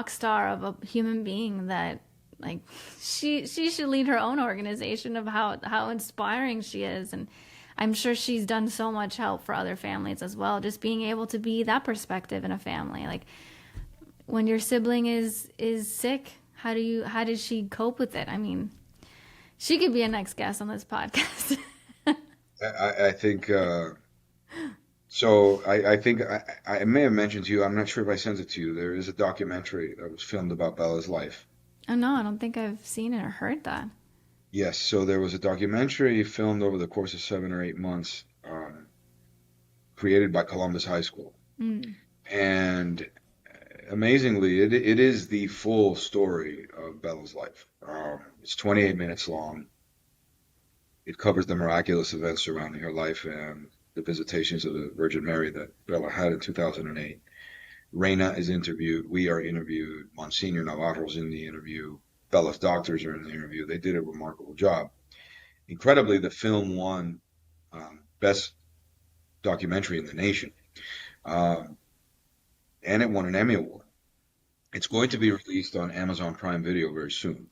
star of a human being that, like, she should lead her own organization of how inspiring she is. And I'm sure she's done so much help for other families as well, just being able to be that perspective in a family. Like, when your sibling is sick, how did she cope with it? I mean, she could be a next guest on this podcast. I think so. I think I may have mentioned to you. I'm not sure if I sent it to you. There is a documentary that was filmed about Bella's life. Oh no, I don't think I've seen it or heard that. Yes, so there was a documentary filmed over the course of 7 or 8 months, created by Columbus High School. Mm. And amazingly, it is the full story of Bella's life. It's 28 minutes long. It covers the miraculous events surrounding her life and the visitations of the Virgin Mary that Bella had in 2008. Reina is interviewed. We are interviewed. Monsignor Navarro's in the interview. Bella's doctors are in the interview. They did a remarkable job. Incredibly, the film won Best Documentary in the Nation, um, and it won an Emmy Award. It's going to be released on Amazon Prime Video very soon.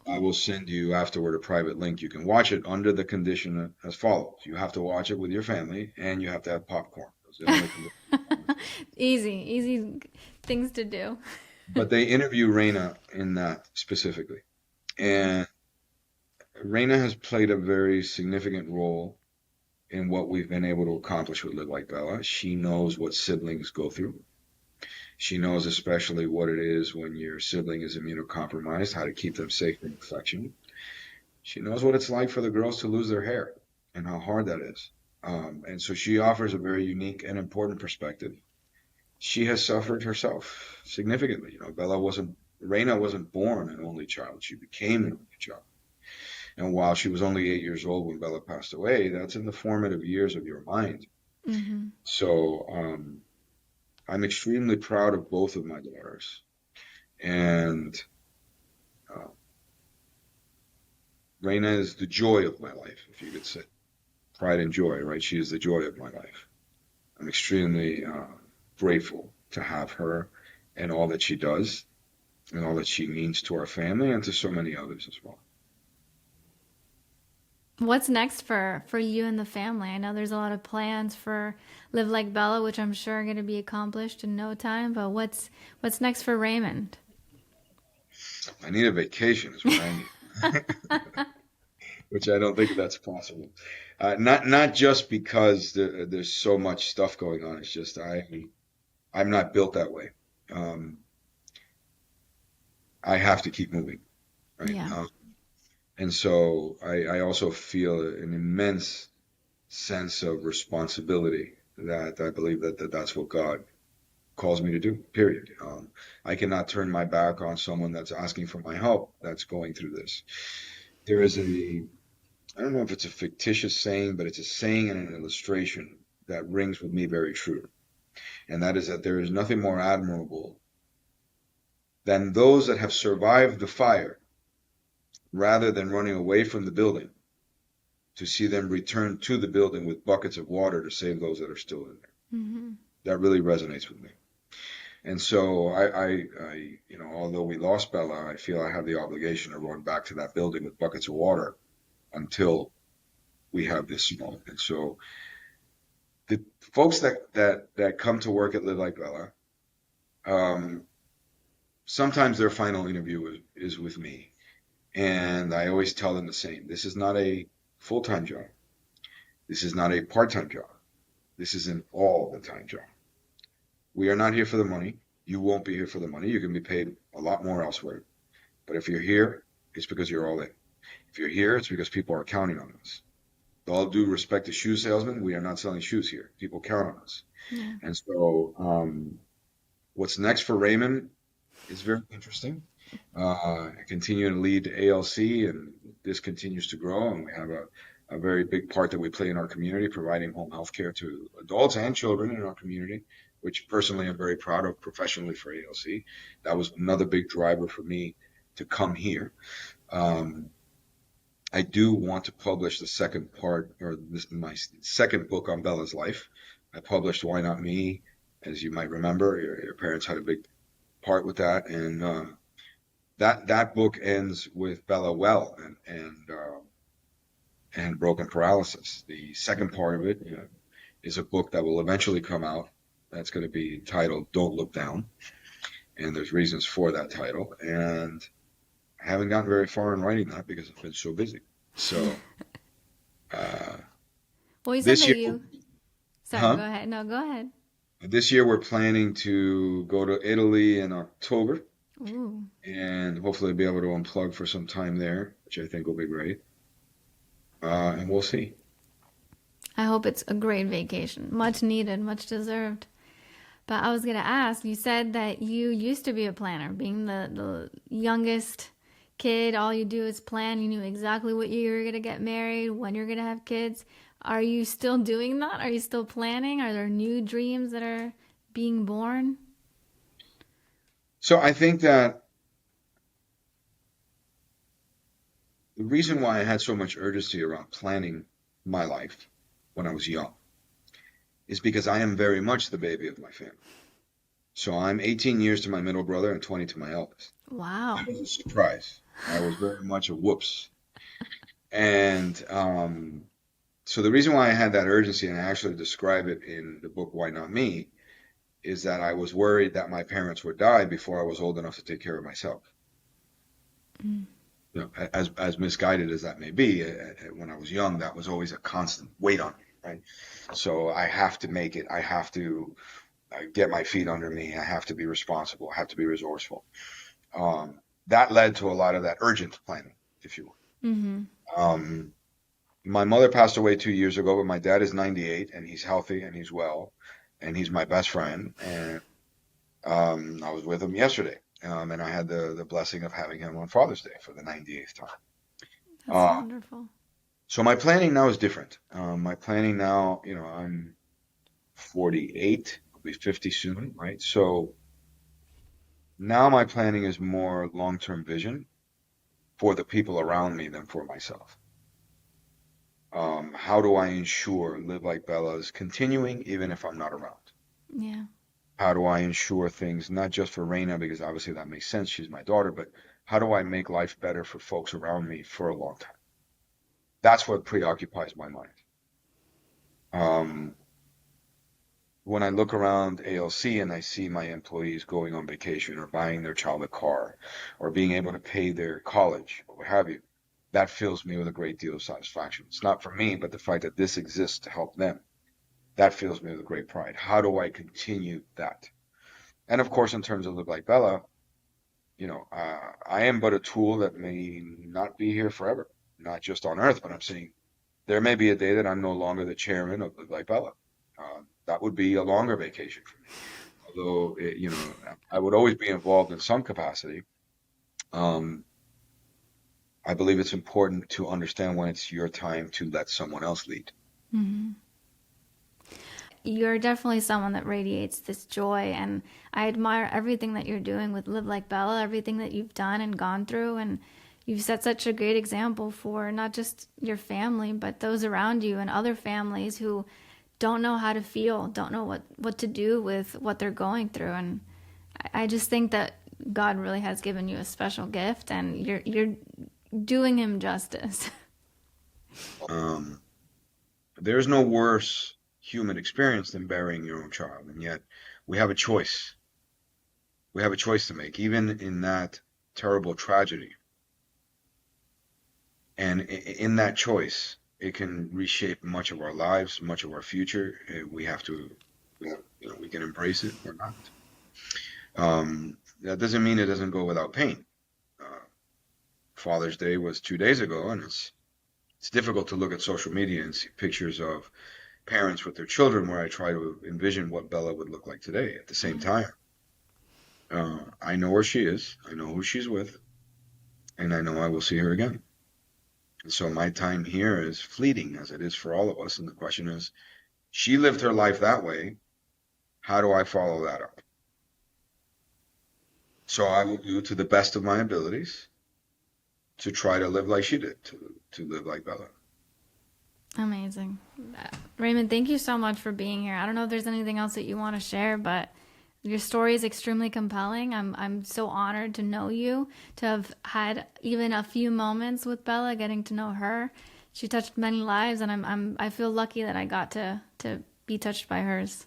I will send you afterward a private link. You can watch it under the condition as follows. You have to watch it with your family, and you have to have popcorn. Those are the only conditions. Easy things to do. But they interview Reina in that specifically. And Reina has played a very significant role in what we've been able to accomplish with Live Like Bella. She knows what siblings go through. She knows especially what it is when your sibling is immunocompromised, how to keep them safe from infection. She knows what it's like for the girls to lose their hair and how hard that is. And so she offers a very unique and important perspective. She has suffered herself significantly. Reina wasn't born an only child. She became an only child. And while she was only 8 years old when Bella passed away, that's in the formative years of your mind. Mm-hmm. So I'm extremely proud of both of my daughters. And uh, Reina is the joy of my life, if you could say. Pride and joy, right? She is the joy of my life. I'm extremely grateful to have her and all that she does and all that she means to our family and to so many others as well. What's next for you and the family? I know there's a lot of plans for Live Like Bella, which I'm sure are going to be accomplished in no time. But what's next for Raymond? I need a vacation is what I need, which I don't think that's possible. Not just because there's so much stuff going on. It's just I'm not built that way. Um, I have to keep moving, right? Yeah. And so I also feel an immense sense of responsibility that I believe that's what God calls me to do, period. I cannot turn my back on someone that's asking for my help that's going through this. There is I don't know if it's a fictitious saying, but it's a saying and an illustration that rings with me very true. And that is that there is nothing more admirable than those that have survived the fire rather than running away from the building to see them return to the building with buckets of water to save those that are still in there. Mm-hmm. That really resonates with me. And so although we lost Bella, I feel I have the obligation to run back to that building with buckets of water until we have this moment. And so the folks that come to work at Live Like Bella, um, sometimes their final interview is with me. And I always tell them the same. This is not a full-time job. This is not a part-time job. This is an all-the-time job. We are not here for the money. You won't be here for the money. You can be paid a lot more elsewhere. But if you're here, it's because you're all in. If you're here, it's because people are counting on us. With all due respect to shoe salesmen, we are not selling shoes here. People count on us. Yeah. And so what's next for Raymond is very interesting. I continue to lead ALC, and this continues to grow, and we have a very big part that we play in our community, providing home health care to adults and children in our community, which personally I'm very proud of professionally for ALC. That was another big driver for me to come here. I do want to publish the second part, my second book on Bella's life. I published Why Not Me, as you might remember. Your parents had a big part with that, and that book ends with Bella well and broken paralysis. The second part of it is a book that will eventually come out. That's going to be titled "Don't Look Down," and there's reasons for that title. And I haven't gotten very far in writing that because I've been so busy. So Well, you said this that year, you. Sorry, huh? go ahead. No, go ahead. This year we're planning to go to Italy in October Ooh. and hopefully be able to unplug for some time there, which I think will be great. And we'll see. I hope it's a great vacation. Much needed, much deserved. But I was going to ask, you said that you used to be a planner, being the youngest kid. All you do is plan. You knew exactly what year you're going to get married, when you're going to have kids. Are you still doing that? Are you still planning? Are there new dreams that are being born? So I think that the reason why I had so much urgency around planning my life when I was young is because I am very much the baby of my family. So I'm 18 years to my middle brother and 20 to my eldest. Wow. That was a surprise. I was very much a whoops. And so the reason why I had that urgency, and I actually describe it in the book Why Not Me, is that I was worried that my parents would die before I was old enough to take care of myself. Mm. As misguided as that may be, when I was young, that was always a constant weight on me, right? So I have to make it. I have to I get my feet under me. I have to be responsible. I have to be resourceful. That led to a lot of that urgent planning, if you Mm-hmm. will. My mother passed away 2 years ago, but my dad is 98 and he's healthy and he's well and he's my best friend. And I was with him yesterday, and I had the blessing of having him on Father's Day for the 98th time. That's Uh, wonderful. so my planning now is different. My planning now, I'm 48, I'll be 50 soon, right? So now my planning is more long-term vision for the people around me than for myself. How do I ensure Live Like Bella is continuing even if I'm not around? Yeah. How do I ensure things, not just for Reina, because obviously that makes sense, she's my daughter, but how do I make life better for folks around me for a long time? That's what preoccupies my mind. Um, when I look around ALC and I see my employees going on vacation or buying their child a car or being able to pay their college or what have you, that fills me with a great deal of satisfaction. It's not for me, but the fact that this exists to help them, that fills me with great pride. How do I continue that? And of course, in terms of Live Like Bella, I am but a tool that may not be here forever, not just on Earth, but I'm saying there may be a day that I'm no longer the chairman of Live Like Bella. That would be a longer vacation for me. Although, I would always be involved in some capacity. Um, I believe it's important to understand when it's your time to let someone else lead. Mm-hmm. You're definitely someone that radiates this joy, and I admire everything that you're doing with Live Like Bella, everything that you've done and gone through, and you've set such a great example for not just your family, but those around you and other families who don't know how to feel, don't know what to do with what they're going through. And I just think that God really has given you a special gift, and you're doing him justice. Um, there's no worse human experience than burying your own child, and yet we have a choice. We have a choice to make, even in that terrible tragedy. And in that choice, it can reshape much of our lives, much of our future. We have to, we can embrace it or not. That doesn't mean it doesn't go without pain. Uh, Father's Day was 2 days ago, and it's difficult to look at social media and see pictures of parents with their children where I try to envision what Bella would look like today. At the same Yeah. time, I know where she is, I know who she's with, and I know I will see her again. And so my time here is fleeting, as it is for all of us. And the question is, she lived her life that way. How do I follow that up? So I will do to the best of my abilities to try to live like she did, to live like Bella. Amazing. Raymond, thank you so much for being here. I don't know if there's anything else that you want to share, but your story is extremely compelling. I'm so honored to know you, to have had even a few moments with Bella, getting to know her. She touched many lives, and I feel lucky that I got to be touched by hers.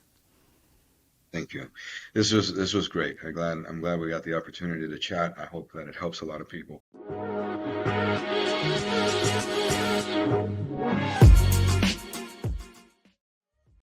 Thank you. This was great. I'm glad we got the opportunity to chat. I hope that it helps a lot of people.